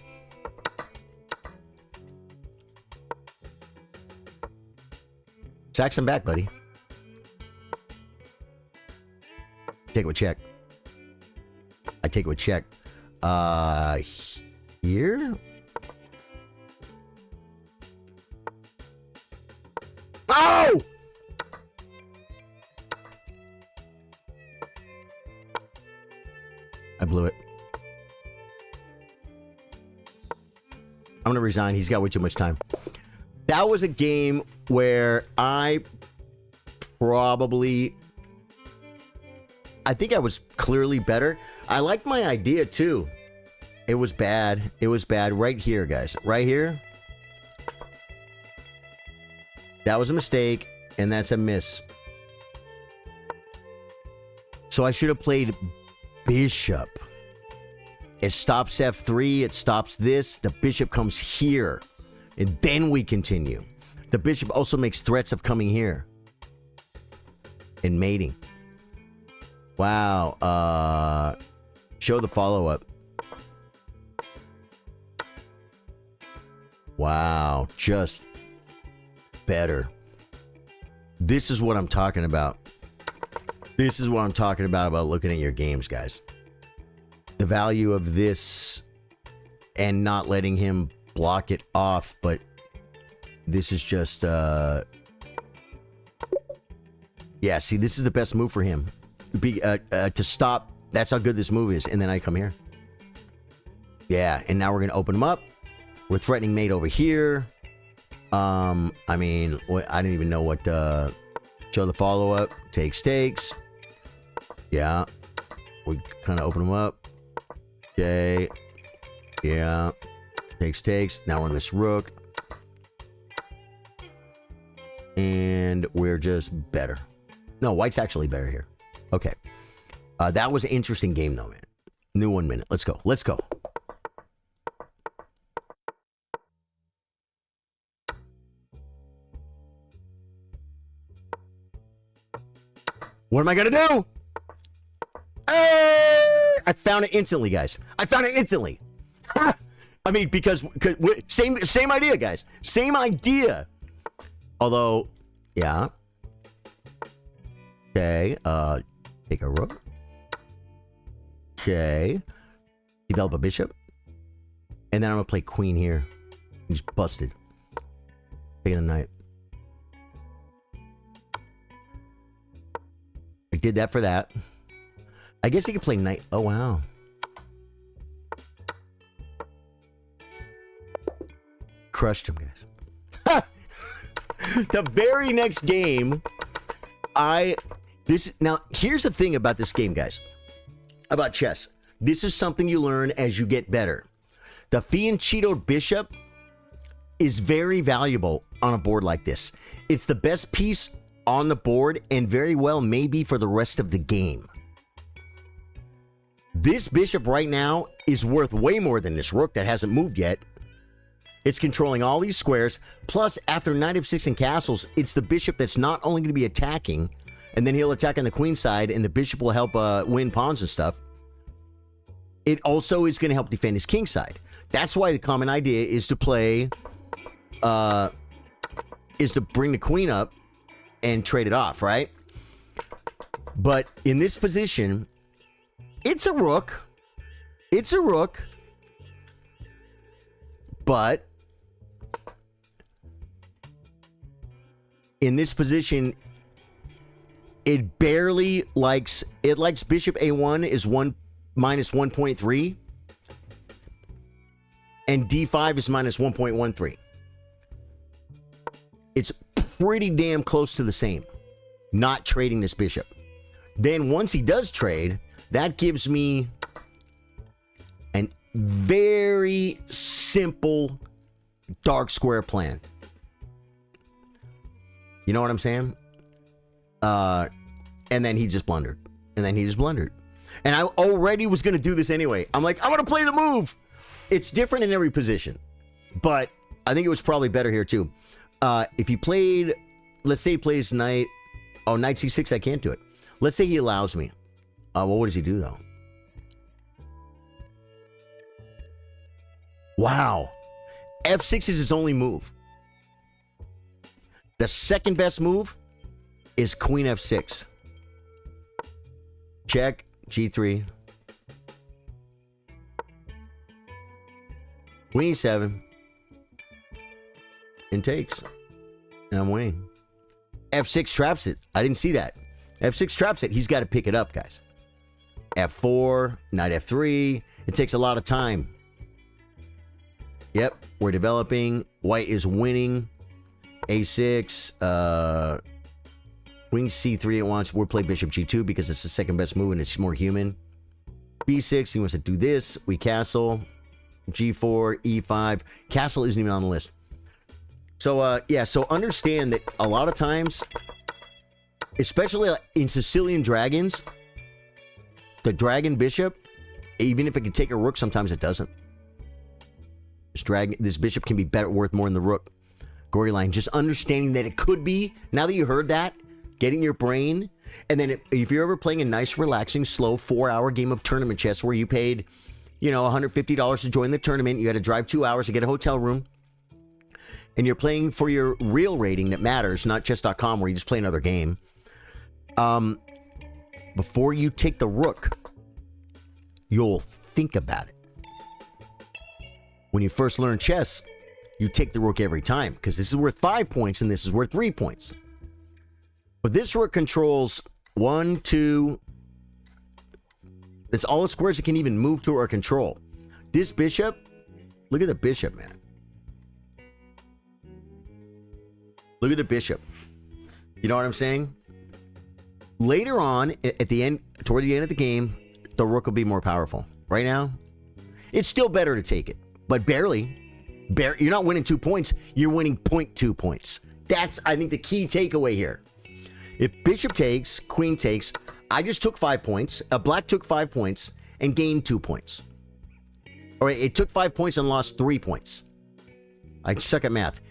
Sacks him back, buddy. Take it with check. I take it with check. Here? Oh! I blew it. I'm gonna resign. He's got way too much time. That was a game where I think I was clearly better. I liked my idea too. It was bad. It was bad right here, guys. Right here. That was a mistake, and that's a miss. So I should have played bishop. It stops f3. It stops this. The bishop comes here. And then we continue. The bishop also makes threats of coming here. And mating. Wow. Show the follow-up. Wow. Just better. This is what I'm talking about. This is what I'm talking about looking at your games, guys. The value of this and not letting him block it off, but this is just yeah, see, this is the best move for him. To stop. That's how good this move is. And then I come here. Yeah, and now we're gonna open him up. We're threatening mate over here. I mean, I didn't even know what show the follow-up. Takes. Yeah. We kind of open him up. Okay. Yeah. Takes. Now we're on this rook. And we're just better. No, white's actually better here. Okay. That was an interesting game, though, man. New 1 minute. Let's go. Let's go. What am I going to do? I found it instantly, guys. I found it instantly. I mean, because same idea, guys. Same idea. Although, yeah. Okay, take a rook. Okay. Develop a bishop. And then I'm going to play queen here. He's busted. Taking the knight. I did that for that. I guess he could play knight. Oh, wow. Crushed him, guys. The very next game, now, here's the thing about this game, guys. About chess. This is something you learn as you get better. The fianchettoed bishop is very valuable on a board like this. It's the best piece on the board and very well maybe for the rest of the game. This bishop right now is worth way more than this rook that hasn't moved yet. It's controlling all these squares. Plus, after knight f6 and castles, it's the bishop that's not only going to be attacking, and then he'll attack on the queen side, and the bishop will help win pawns and stuff. It also is going to help defend his king side. That's why the common idea is to play, is to bring the queen up and trade it off, right? But in this position, it's a rook. It's a rook. But in this position, it barely likes, it likes bishop a1 is minus 1.3. And d5 is minus 1.13. It's pretty damn close to the same. Not trading this bishop. Then once he does trade, that gives me an very simple dark square plan. You know what I'm saying? And then he just blundered. And then he just blundered. And I already was going to do this anyway. I'm like, I'm going to play the move. It's different in every position. But I think it was probably better here too. If he played, let's say he plays knight. Oh, knight c6, I can't do it. Let's say he allows me. Well, what does he do though? Wow. f6 is his only move. The second best move is queen f6. Check, g3. Queen e7. And takes. And I'm winning. f6 traps it. I didn't see that. f6 traps it. He's got to pick it up, guys. f4. Knight f3. It takes a lot of time. Yep. We're developing. White is winning. a6. Queen c3 at once. We'll play bishop g2 because it's the second best move and it's more human. b6. He wants to do this. We castle. g4. e5. Castle isn't even on the list. So, yeah, so understand that a lot of times, especially in Sicilian dragons, the dragon bishop, even if it can take a rook, sometimes it doesn't. This bishop can be worth more than the rook. Gory line, just understanding that it could be, now that you heard that, getting your brain, and then if you're ever playing a nice, relaxing, slow 4-hour game of tournament chess where you paid, you know, $150 to join the tournament, you had to drive 2 hours to get a hotel room, and you're playing for your real rating that matters, not chess.com where you just play another game. Before you take the rook, you'll think about it. When you first learn chess, you take the rook every time because this is worth 5 points and this is worth 3 points. But this rook controls 1, 2. That's all the squares it can even move to or control. This bishop, look at the bishop, man. Look at the bishop. You know what I'm saying? Later on, at the end, toward the end of the game, the rook will be more powerful. Right now, it's still better to take it, but barely. You're not winning 2 points. You're winning 0.2 points. That's, I think, the key takeaway here. If bishop takes, queen takes, I just took 5 points. Black took 5 points and gained 2 points. All right, it took 5 points and lost 3 points. I suck at math.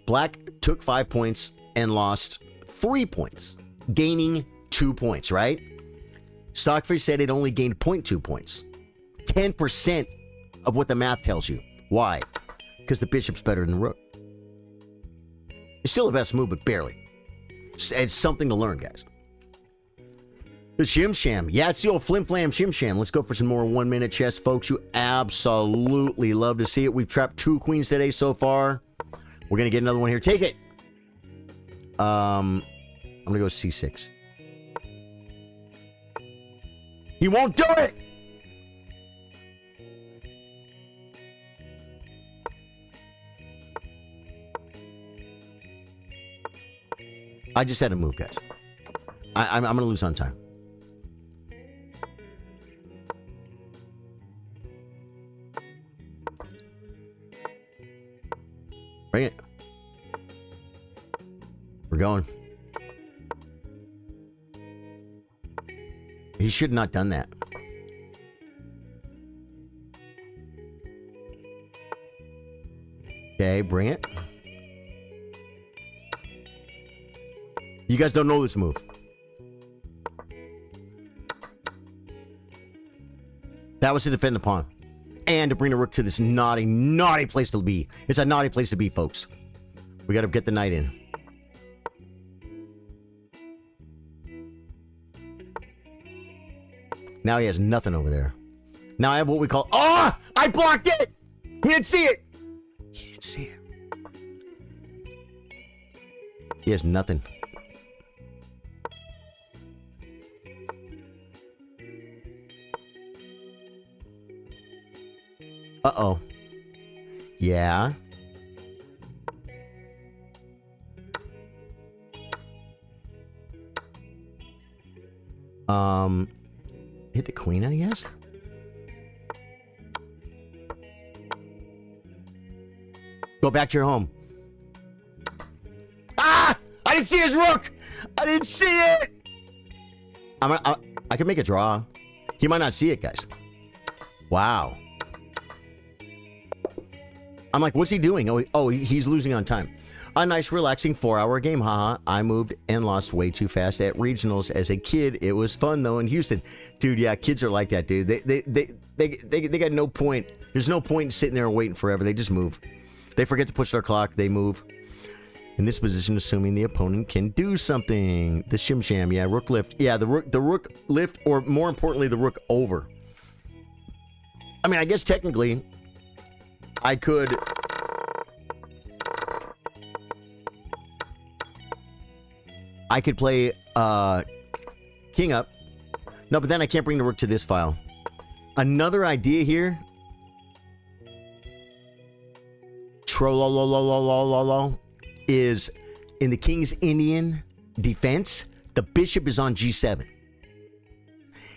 Black took 5 points and lost 3 points, gaining 2 points, right? Stockfish said it only gained 0.2 points. 10% of what the math tells you. Why? Because the bishop's better than the rook. It's still the best move, but barely. It's something to learn, guys. The Shim Sham. Yeah, it's the old Flim Flam Shim Sham. Let's go for some more 1-minute chess, folks. You absolutely love to see it. We've trapped 2 queens today so far. We're going to get another one here. Take it. I'm going to go C6. He won't do it. I just had to move, guys. I'm going to lose on time. Bring it. We're going. He should not have done that. Okay, bring it. You guys don't know this move. That was to defend the pawn. And to bring the rook to this naughty, naughty place to be. It's a naughty place to be, folks. We got to get the knight in. Now he has nothing over there. Now I have what we call... Oh! I blocked it! He didn't see it! He didn't see it. He has nothing. Uh-oh. Yeah. Hit the queen, I guess? Go back to your home. Ah! I didn't see his rook! I didn't see it! I can make a draw. He might not see it, guys. Wow. I'm like, what's he doing? Oh, he's losing on time. A nice, relaxing 4-hour game. Haha. I moved and lost way too fast at regionals as a kid. It was fun though in Houston, dude. Yeah, kids are like that, dude. They got no point. There's no point in sitting there and waiting forever. They just move. They forget to push their clock. They move. In this position, assuming the opponent can do something. The Shim Sham. Yeah, rook lift. Yeah, the rook lift, or more importantly, the rook over. I mean, I guess technically, I could. I could play king up. No, but then I can't bring the rook to this file. Another idea here. Is in the King's Indian defense, the bishop is on G7.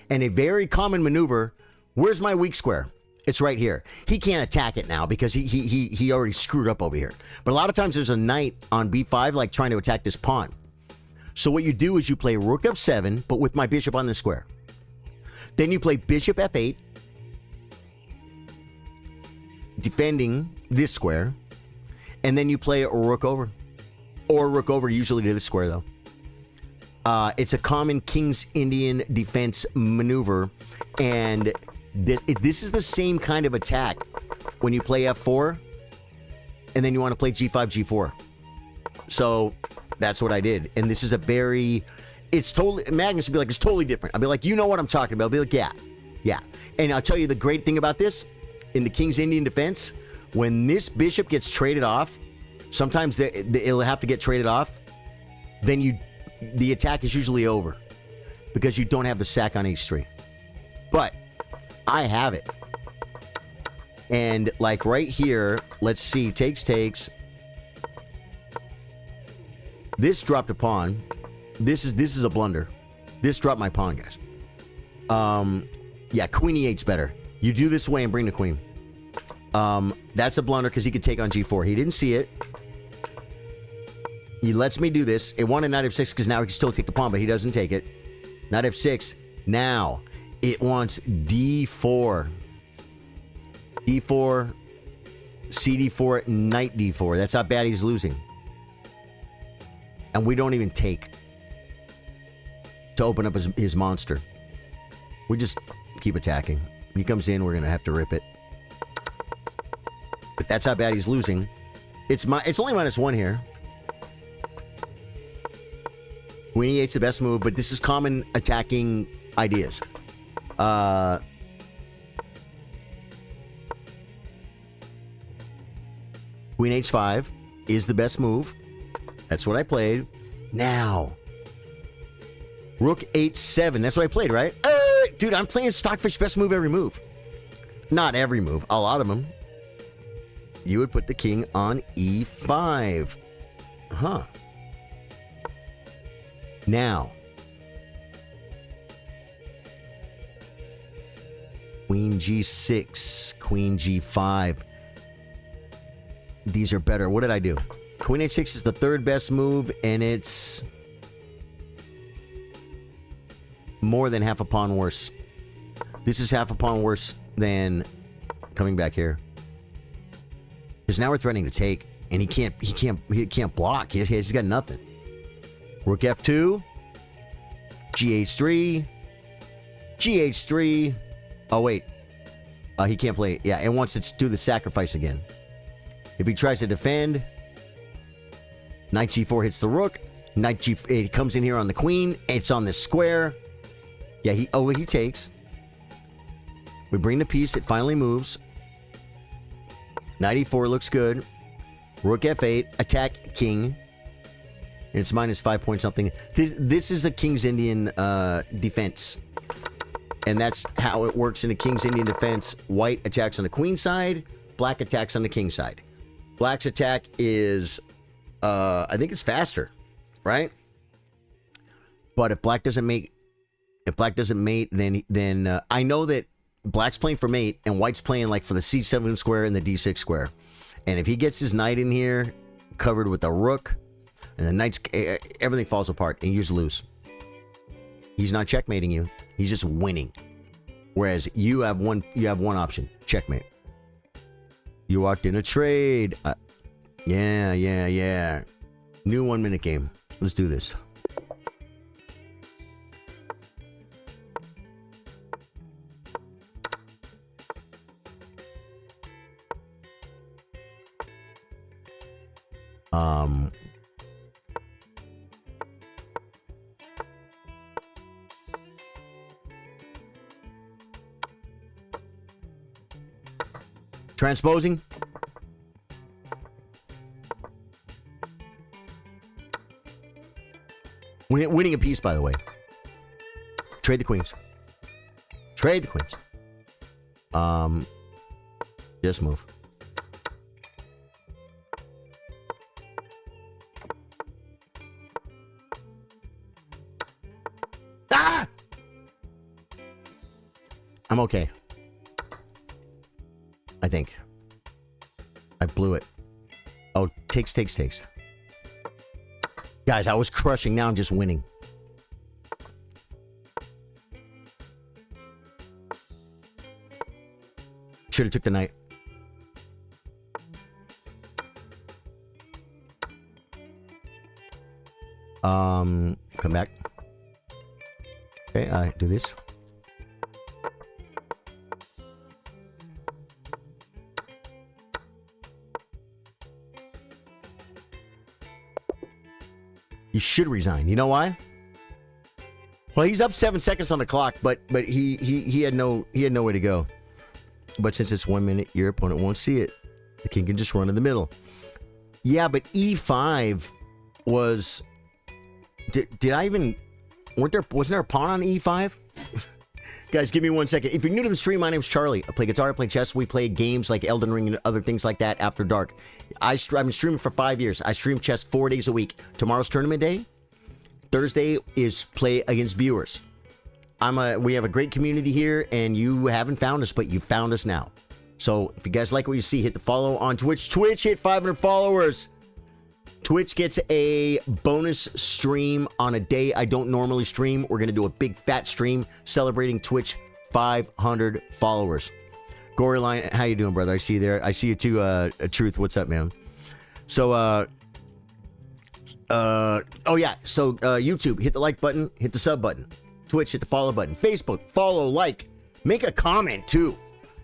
And a very common maneuver, where's my weak square? It's right here. He can't attack it now because he already screwed up over here. But a lot of times there's a knight on B5 like trying to attack this pawn. So what you do is you play rook f7, but with my bishop on the square. Then you play bishop f8, defending this square. And then you play a rook over. Or rook over usually to this square, though. It's a common King's Indian defense maneuver. And this is the same kind of attack when you play f4. And then you want to play g5, g4. So that's what I did. And this is a very... It's totally... Magnus would be like, it's totally different. I'll be like, you know what I'm talking about. I'll be like, yeah. Yeah. And I'll tell you the great thing about this. In the King's Indian defense... When this bishop gets traded off, sometimes it'll have to get traded off, then the attack is usually over because you don't have the sack on h3. But I have it. And like right here, let's see, takes. This dropped a pawn. This is a blunder. This dropped my pawn, guys. Yeah, queen e8's better. You do this way and bring the queen. That's a blunder because he could take on g4. He didn't see it. He lets me do this. It wanted knight f6 because now he can still take the pawn, but he doesn't take it. Knight f6. Now, it wants d4. d4, cd4, knight d4. That's how bad he's losing. And we don't even take to open up his monster. We just keep attacking. He comes in, we're going to have to rip it. But that's how bad he's losing. It's only -1 here. Queen e8's the best move, but this is common attacking ideas. Queen h5 is the best move. That's what I played. Now, Rook h7. That's what I played, right? Dude, I'm playing Stockfish best move every move. Not every move, a lot of them. You would put the king on e5. Huh. Now, Queen g6, Queen g5. These are better. What did I do? Queen h6 is the third best move, and it's more than half a pawn worse. This is half a pawn worse than coming back here. Because now we're threatening to take, and he can't block. He's got nothing. Rook f2, gh3, gh3. Oh wait, he can't play it. Yeah, and wants to do the sacrifice again. If he tries to defend, knight g4 hits the rook. Knight g8 it comes in here on the queen. It's on the square. Yeah, he takes. We bring the piece. It finally moves. Knight e4 looks good. Rook f8. Attack king. And it's minus 5 point something. This is a King's Indian defense. And that's how it works in a King's Indian defense. White attacks on the queen side. Black attacks on the king side. Black's attack is, I think it's faster, right? But if black doesn't mate, then I know that black's playing for mate and white's playing like for the c7 square and the d6 square. And if he gets his knight in here, covered with a rook, and the knight's, everything falls apart and you just lose. He's not checkmating you. He's just winning. Whereas you have one option, checkmate. You walked in a trade. Yeah. New 1 minute game. Let's do this. Transposing. Winning a piece, by the way. Trade the queens. Trade the queens. Just move. Ah! I'm okay. I think. I blew it. Oh, takes. Guys, I was crushing. Now I'm just winning. Should have took the knight. Come back. Okay, I do this. You should resign. You know why? Well, he's up 7 seconds on the clock, but he had no way to go. But since it's 1 minute, your opponent won't see it. The king can just run in the middle. Yeah, but e5 was. Did I even? Wasn't there a pawn on e5? Guys, give me 1 second. If you're new to the stream, my name's Charlie. I play guitar, I play chess. We play games like Elden Ring and other things like that after dark. I've been streaming for 5 years. I stream chess 4 days a week. Tomorrow's tournament day. Thursday is play against viewers. We have a great community here, and you haven't found us, but you found us now. So if you guys like what you see, hit the follow on Twitch. Twitch hit 500 followers. Twitch gets a bonus stream on a day I don't normally stream. We're going to do a big fat stream celebrating Twitch 500 followers. Gory Line, how you doing, brother? I see you there. I see you too, Truth. What's up, man? So, oh yeah. So, YouTube, hit the like button, hit the sub button. Twitch, hit the follow button. Facebook, follow, like, make a comment too.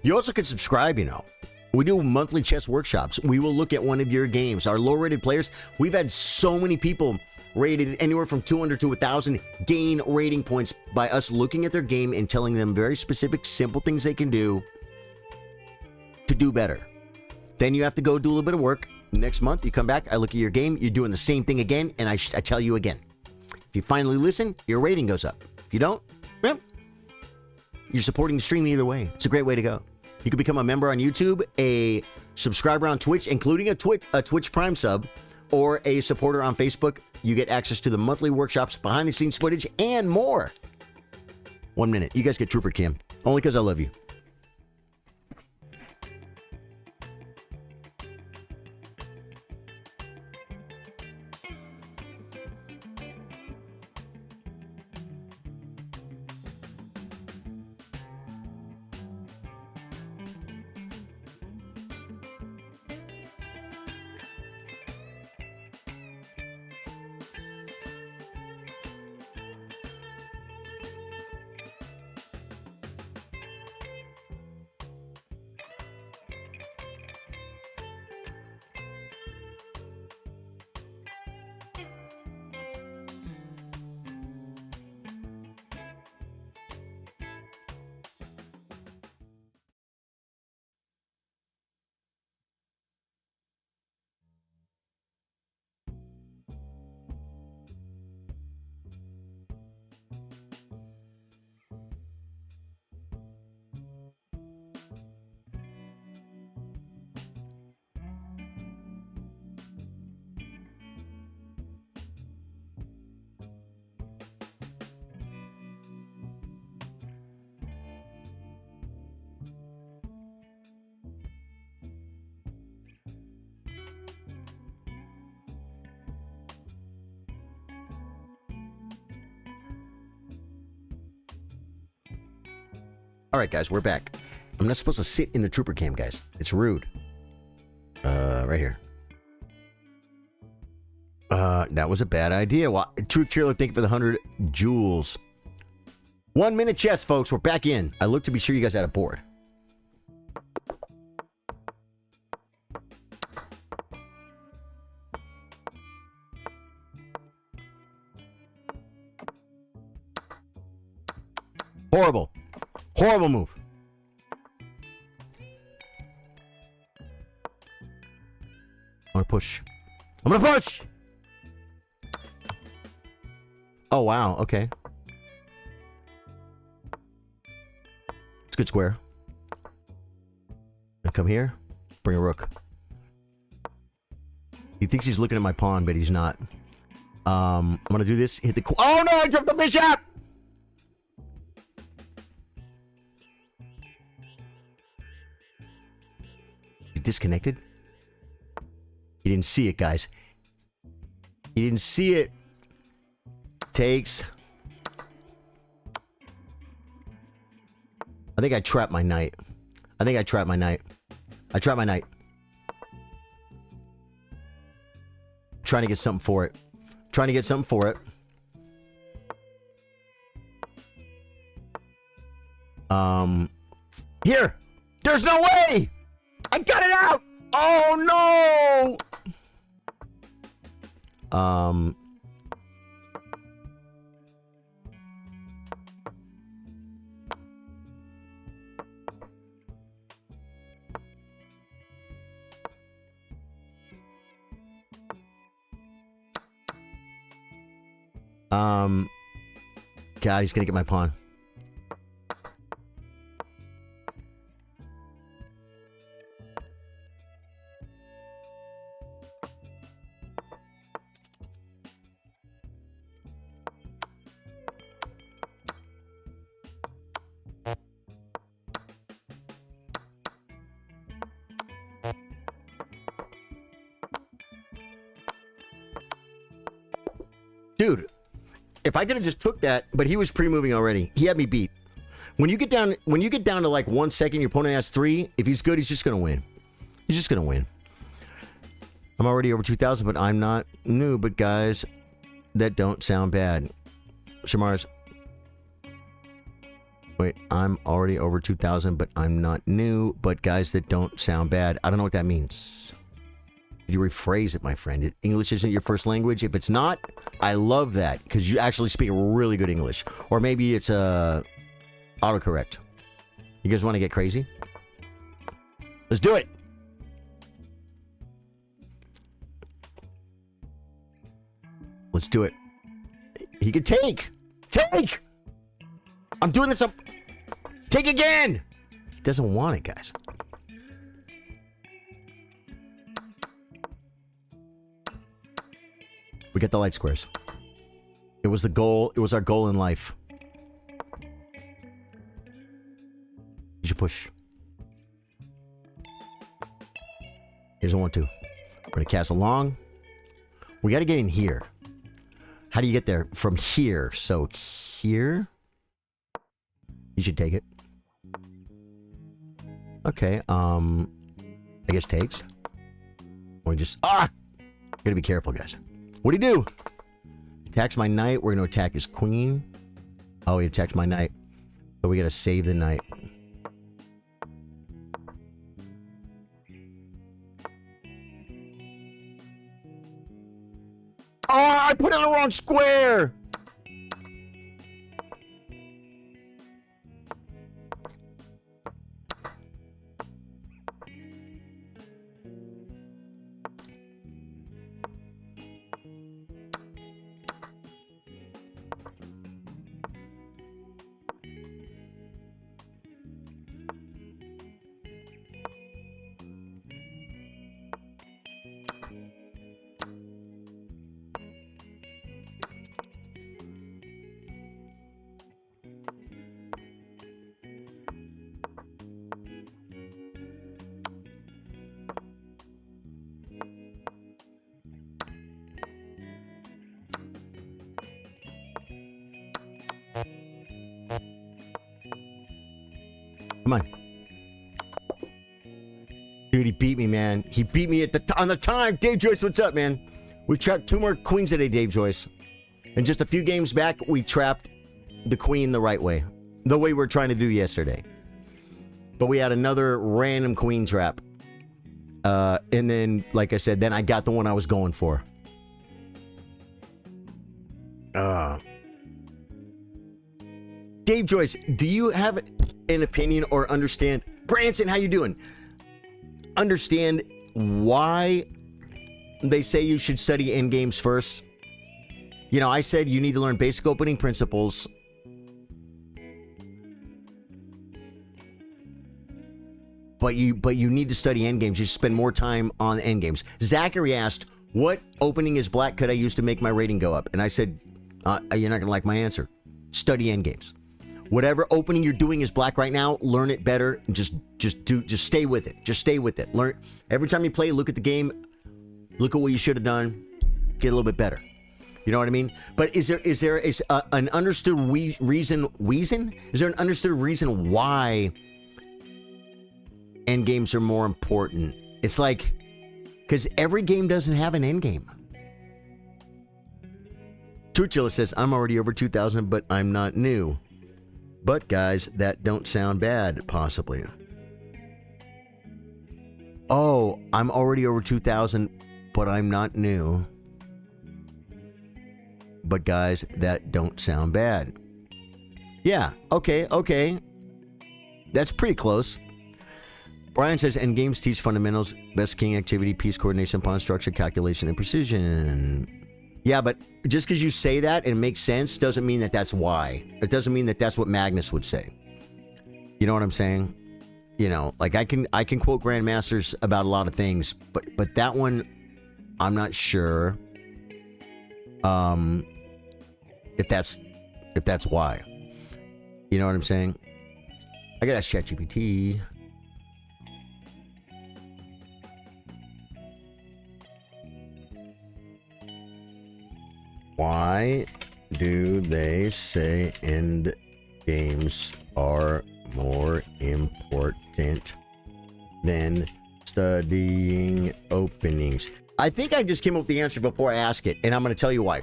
You also can subscribe, you know. We do monthly chess workshops. We will look at one of your games. Our low-rated players, we've had so many people rated anywhere from 200 to 1,000 gain rating points by us looking at their game and telling them very specific, simple things they can do to do better. Then you have to go do a little bit of work. Next month, you come back, I look at your game, you're doing the same thing again, and I tell you again. If you finally listen, your rating goes up. If you don't, well, you're supporting the stream either way. It's a great way to go. You can become a member on YouTube, a subscriber on Twitch, including a Twitch Prime sub, or a supporter on Facebook. You get access to the monthly workshops, behind-the-scenes footage, and more. 1 minute. You guys get Trooper Cam. Only because I love you. All right, guys, we're back. I'm not supposed to sit in the Trooper Cam, guys. It's rude. Right here. That was a bad idea. Well, Truth Killer, thank you for the 100 jewels. 1 minute chess, folks. We're back in. I looked to be sure you guys had a board. Horrible. Horrible move. I'm gonna push. I'm gonna push! Oh, wow. Okay. It's a good square. I come here. Bring a rook. He thinks he's looking at my pawn, but he's not. I'm gonna do this. Hit the... Oh, no! I dropped the bishop! Disconnected. He didn't see it, guys. He didn't see it. Takes. I think I trapped my knight. I think I trapped my knight. I trapped my knight. Trying to get something for it. Trying to get something for it. Here! There's no way! I got it out! Oh, no! God, he's gonna get my pawn. Dude, if I could have just took that, but he was pre-moving already. He had me beat. When you get down to like 1 second, your opponent has 3. If he's good, he's just gonna win. He's just gonna win. I'm already over 2,000, but I'm not new. But guys, that don't sound bad. Shamar's. Wait, I'm already over 2,000, but I'm not new. But guys, that don't sound bad. I don't know what that means. You rephrase it, my friend. English isn't your first language. If it's not, I love that because you actually speak really good English. Or maybe it's autocorrect. You guys want to get crazy? Let's do it. Let's do it. He could take. Take. I'm doing this. Take again. He doesn't want it, guys. We get the light squares. It was the goal. It was our goal in life. You should push. He doesn't want to. We're going to cast along. We got to get in here. How do you get there? From here. So here. You should take it. Okay. I guess takes. We just... Gotta be careful, guys. What do you do? Attacks my knight. We're going to attack his queen. Oh, he attacks my knight. So we got to save the knight. Oh, I put it in the wrong square. Come on. Dude, he beat me, man. He beat me at on the time. Dave Joyce, what's up, man? We trapped 2 more queens today, Dave Joyce. And just a few games back, we trapped the queen the right way. The way we're trying to do yesterday. But we had another random queen trap. And then, like I said, then I got the one I was going for. Dave Joyce, do you have an opinion or understand? Branson, how you doing? Understand why they say you should study endgames first? You know, I said you need to learn basic opening principles. But you need to study endgames. You spend more time on endgames. Zachary asked, what opening is black could I use to make my rating go up? And I said, you're not going to like my answer. Study endgames. Whatever opening you're doing is black right now, learn it better and just stay with it. Just stay with it. Learn every time you play, look at the game, look at what you should have done, get a little bit better. You know what I mean? But is there an understood reason? Is there an understood reason why end games are more important? It's like, because every game doesn't have an end game. Churchill says, I'm already over 2,000, but I'm not new. But guys, that don't sound bad, possibly. Oh, I'm already over 2,000, but I'm not new. But guys, that don't sound bad. Yeah, okay. That's pretty close. Brian says, endgames teach fundamentals, best king activity, piece coordination, pawn structure, calculation, and precision. Yeah, but just because you say that and it makes sense doesn't mean that that's why. It doesn't mean that that's what Magnus would say. You know what I'm saying? You know, like I can quote grandmasters about a lot of things, but that one, I'm not sure. If that's why. You know what I'm saying? I gotta ask ChatGPT. Why do they say end games are more important than studying openings? I think I just came up with the answer before I ask it, and I'm going to tell you why.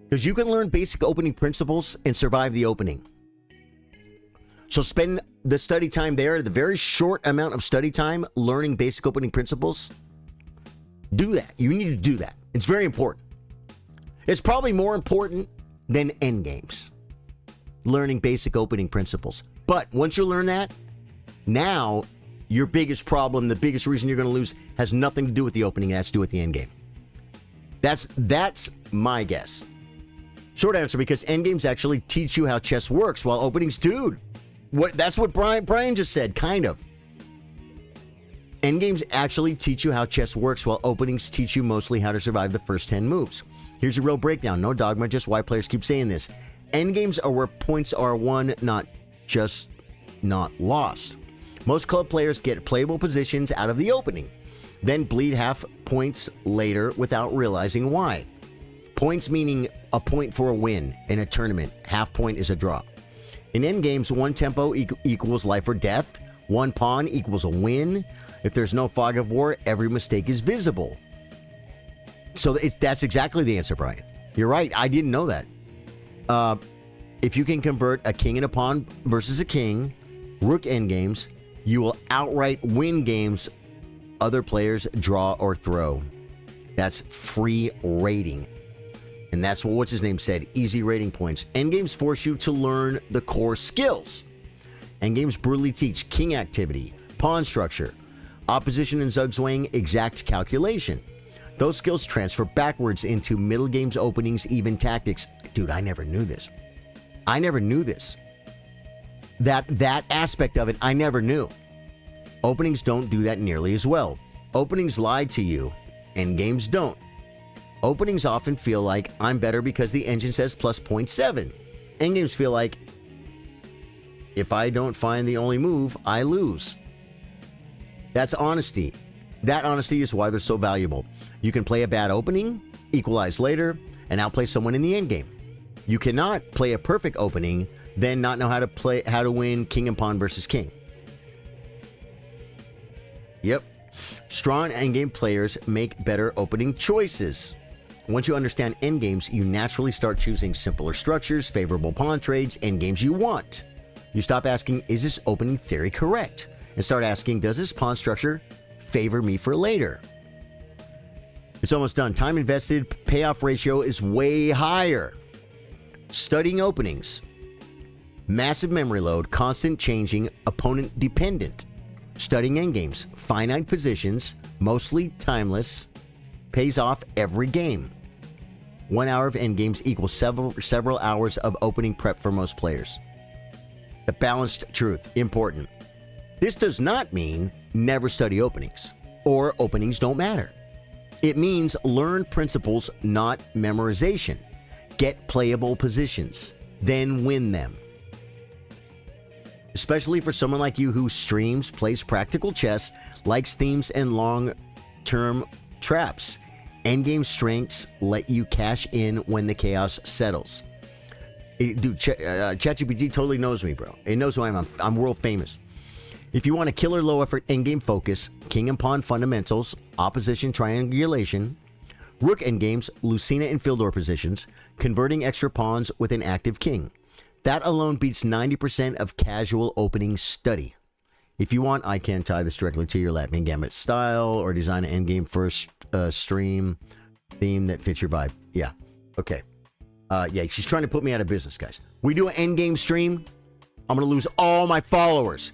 Because you can learn basic opening principles and survive the opening. So spend the study time there, the very short amount of study time learning basic opening principles. Do that. You need to do that. It's very important. It's probably more important than end games. Learning basic opening principles. But once you learn that, now your biggest problem, the biggest reason you're going to lose has nothing to do with the opening. It has to do with the end game. That's my guess. Short answer, because end games actually teach you how chess works, while openings, dude. That's what Brian just said, kind of. End games actually teach you how chess works, while openings teach you mostly how to survive the first 10 moves. Here's a real breakdown. No dogma, just why players keep saying this. End games are where points are won, not lost. Most club players get playable positions out of the opening, then bleed half points later without realizing why. Points meaning a point for a win in a tournament. Half point is a draw. In endgames, one tempo equals life or death. One pawn equals a win. If there's no fog of war, every mistake is visible. So that's exactly the answer, Brian. You're right. I didn't know that. If you can convert a king and a pawn versus a king, rook endgames, you will outright win games other players draw or throw. That's free rating. And that's what what's his name said. Easy rating points. Endgames force you to learn the core skills. Endgames brutally teach king activity, pawn structure, opposition and zugzwang, exact calculation. Those skills transfer backwards into middle games openings, even tactics. Dude, I never knew this. I never knew this. That aspect of it, I never knew. Openings don't do that nearly as well. Openings lie to you, endgames don't. Openings often feel like I'm better because the engine says plus 0.7. Endgames feel like if I don't find the only move, I lose. That's honesty. That honesty is why they're so valuable. You can play a bad opening, equalize later, and outplay someone in the endgame. You cannot play a perfect opening, then not know how to win king and pawn versus king. Yep. Strong endgame players make better opening choices. Once you understand endgames, you naturally start choosing simpler structures, favorable pawn trades, endgames you want. You stop asking, is this opening theory correct? And start asking, does this pawn structure favor me for later? It's almost done. Time invested, payoff ratio is way higher. Studying openings. Massive memory load, constant changing, opponent dependent. Studying endgames, finite positions, mostly timeless, pays off every game. 1 hour of endgames equals several hours of opening prep for most players. The balanced truth, important. This does not mean never study openings, or openings don't matter. It means learn principles, not memorization. Get playable positions, then win them. Especially for someone like you who streams, plays practical chess, likes themes and long-term traps. Endgame strengths let you cash in when the chaos settles. Dude, ChatGPT totally knows me, bro. It knows who I am. I'm world famous. If you want a killer low-effort endgame focus, king and pawn fundamentals, opposition triangulation, rook endgames, Lucina and Fildor positions, converting extra pawns with an active king. That alone beats 90% of casual opening study. If you want, I can tie this directly to your Latvian Gambit style or design an endgame first stream theme that fits your vibe. Yeah. Okay. Yeah, she's trying to put me out of business, guys. We do an endgame stream, I'm going to lose all my followers.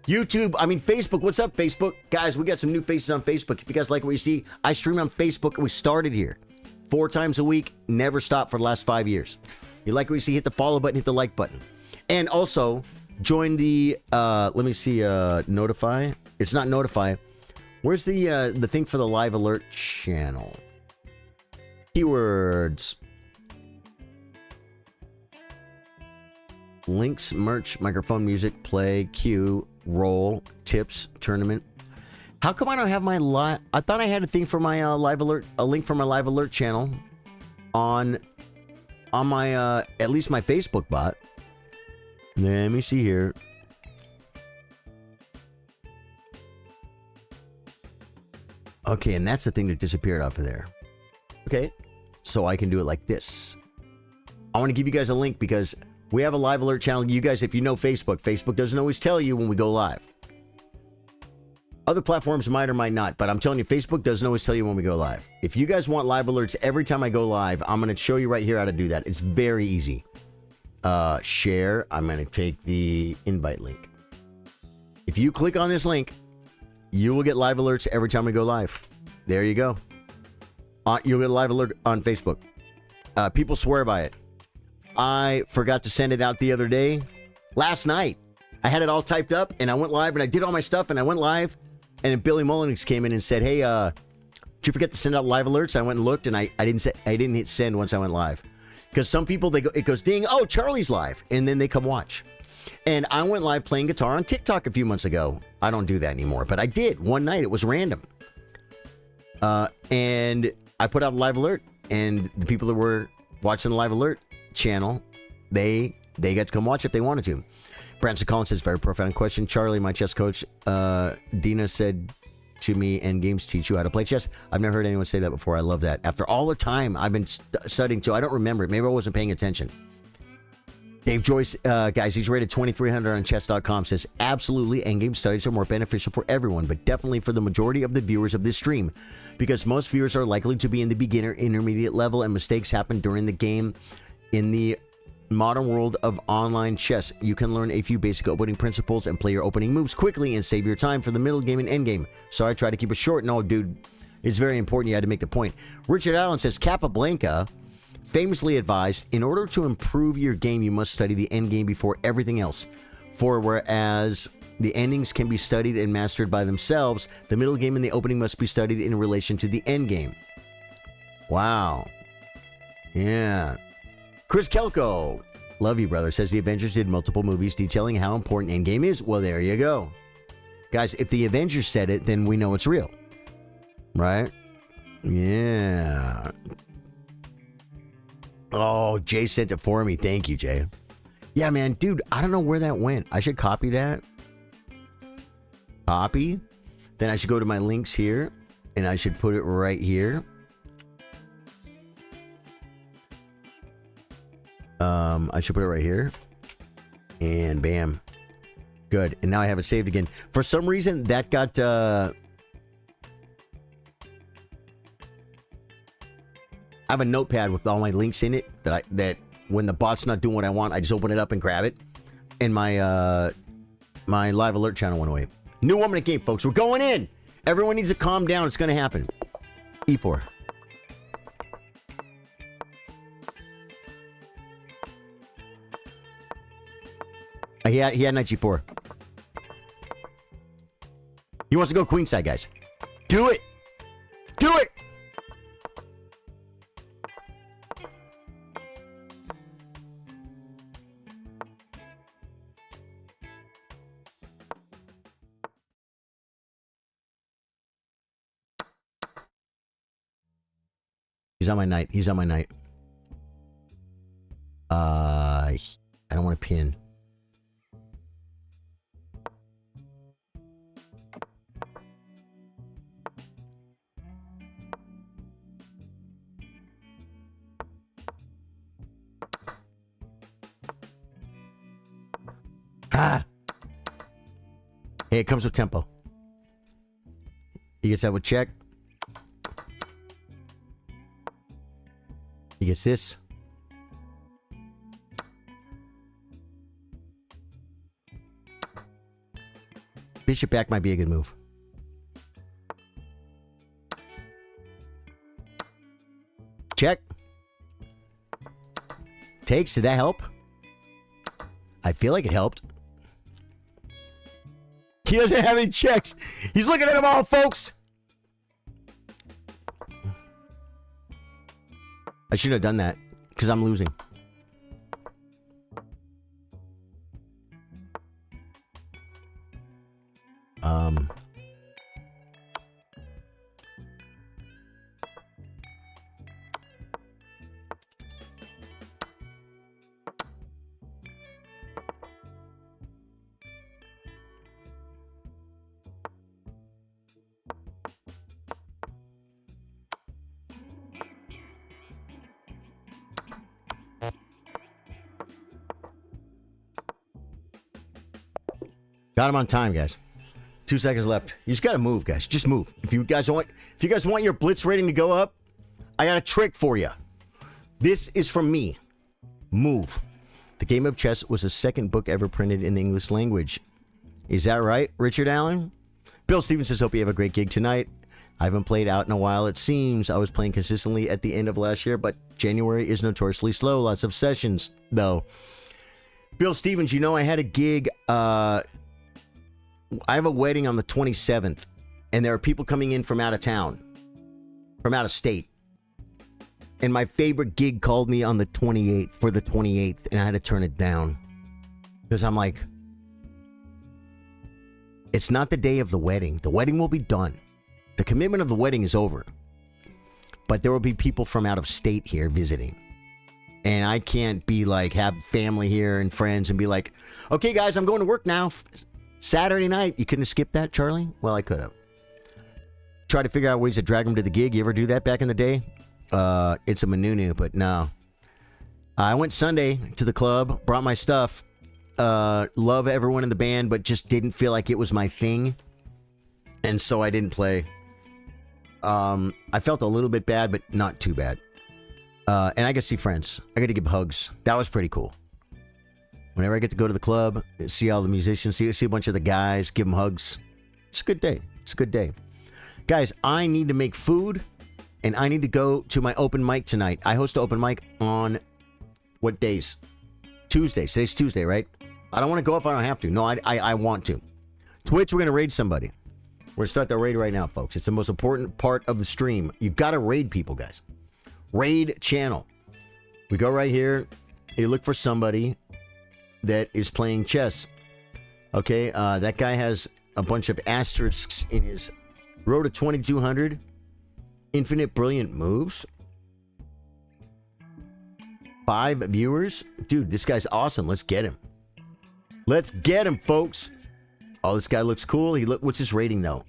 Facebook. What's up, Facebook? Guys, we got some new faces on Facebook. If you guys like what you see, I stream on Facebook. We started here 4 times a week, never stopped for the last 5 years. You like what you see, hit the follow button, hit the like button. And also, join the, let me see, notify. It's not notify. Where's the thing for the live alert channel? Keywords. Links, merch, microphone, music, play, queue, roll, tips, tournament. How come I don't have my live? I thought I had a thing for my live alert, a link for my live alert channel on my at least my Facebook bot. Let me see here. Okay, and that's the thing that disappeared off of there. Okay, so I can do it like this. I want to give you guys a link because we have a live alert channel. You guys, if you know Facebook, Facebook doesn't always tell you when we go live. Other platforms might or might not, but I'm telling you, Facebook doesn't always tell you when we go live. If you guys want live alerts every time I go live, I'm going to show you right here how to do that. It's very easy. Share. I'm going to take the invite link. If you click on this link, you will get live alerts every time we go live. There you go. You'll get a live alert on Facebook. People swear by it. I forgot to send it out the other day. Last night, I had it all typed up, and I went live, and I did all my stuff, and I went live, and then Billy Mullins came in and said, hey, did you forget to send out live alerts? I went and looked, and I didn't hit send once I went live. Because some people, it goes ding, oh, Charlie's live, and then they come watch. And I went live playing guitar on TikTok a few months ago. I don't do that anymore, but I did. One night, it was random. And I put out a live alert, and the people that were watching the live alert channel, they got to come watch if they wanted to. Branson Collins says, very profound question. Charlie, my chess coach, Dina said to me, and games teach you how to play chess. I've never heard anyone say that before. I love that. After all the time I've been studying too, I don't remember it. Maybe I wasn't paying attention. Dave Joyce, guys, he's rated 2,300 on chess.com, says, absolutely, endgame studies are more beneficial for everyone, but definitely for the majority of the viewers of this stream, because most viewers are likely to be in the beginner, intermediate level, and mistakes happen during the game. In the modern world of online chess, you can learn a few basic opening principles and play your opening moves quickly and save your time for the middle game and end game. So I try to keep it short. No, dude, it's very important. You had to make the point. Richard Allen says, Capablanca famously advised, in order to improve your game, you must study the end game before everything else. For whereas the endings can be studied and mastered by themselves, the middle game and the opening must be studied in relation to the end game. Wow. Yeah. Chris Kelko, love you, brother, says the Avengers did multiple movies detailing how important endgame is. Well, there you go. Guys, if the Avengers said it, then we know it's real. Right? Yeah. Oh, Jay sent it for me. Thank you, Jay. Yeah, man. Dude, I don't know where that went. I should copy that. Copy. Then I should go to my links here, and I should put it right here. I should put it right here. And bam. Good. And now I have it saved again. For some reason, that got... I have a notepad with all my links in it that when the bot's not doing what I want, I just open it up and grab it. And my my live alert channel went away. New 1 minute game, folks. We're going in. Everyone needs to calm down. It's going to happen. E4. He had knight g4. He wants to go queenside, guys. Do it. Do it. He's on my knight. He's on my knight. I don't want to pin. Ah! Hey, it comes with tempo. He gets that with check. He gets this. Bishop back might be a good move. Check. Takes. Did that help? I feel like it helped. He doesn't have any checks. He's looking at them all, folks. I shouldn't have done that because I'm losing. Got him on time, guys. 2 seconds left. You just got to move, guys. Just move. If you guys want your blitz rating to go up, I got a trick for you. This is from me. Move. The Game of Chess was the second book ever printed in the English language. Is that right, Richard Allen? Bill Stevens says, hope you have a great gig tonight. I haven't played out in a while, it seems. I was playing consistently at the end of last year, but January is notoriously slow. Lots of sessions, though. Bill Stevens, you know I had a gig. I have a wedding on the 27th, and there are people coming in from out of town, from out of state. And my favorite gig called me on the 28th for the 28th, and I had to turn it down. Because I'm like, it's not the day of the wedding. The wedding will be done. The commitment of the wedding is over. But there will be people from out of state here visiting. And I can't be like, have family here and friends and be like, okay, guys, I'm going to work now. Saturday night. You couldn't have skipped that, Charlie? Well, I could have. Try to figure out ways to drag them to the gig. You ever do that back in the day? It's a manunu, but no. I went Sunday to the club, brought my stuff. Love everyone in the band, but just didn't feel like it was my thing. And so I didn't play. I felt a little bit bad, but not too bad. And I got to see friends. I got to give hugs. That was pretty cool. Whenever I get to go to the club, see all the musicians, see a bunch of the guys, give them hugs. It's a good day. It's a good day. Guys, I need to make food, and I need to go to my open mic tonight. I host an open mic on what days? Tuesday. Today's Tuesday, right? I don't want to go if I don't have to. No, I want to. Twitch, we're going to raid somebody. We're going to start the raid right now, folks. It's the most important part of the stream. You've got to raid people, guys. Raid channel. We go right here. You look for somebody that is playing chess. Okay, that guy has a bunch of asterisks in his road to 2200. Infinite brilliant moves. 5 viewers. Dude, this guy's awesome. Let's get him. Let's get him, folks. Oh, this guy looks cool. What's his rating though?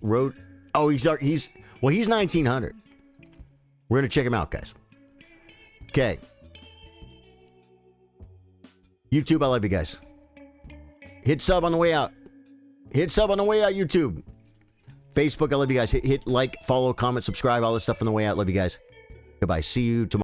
He's 1900. We're gonna check him out, guys. Okay. YouTube, I love you guys. Hit sub on the way out. Hit sub on the way out, YouTube. Facebook, I love you guys. Hit like, follow, comment, subscribe, all this stuff on the way out. Love you guys. Goodbye. See you tomorrow.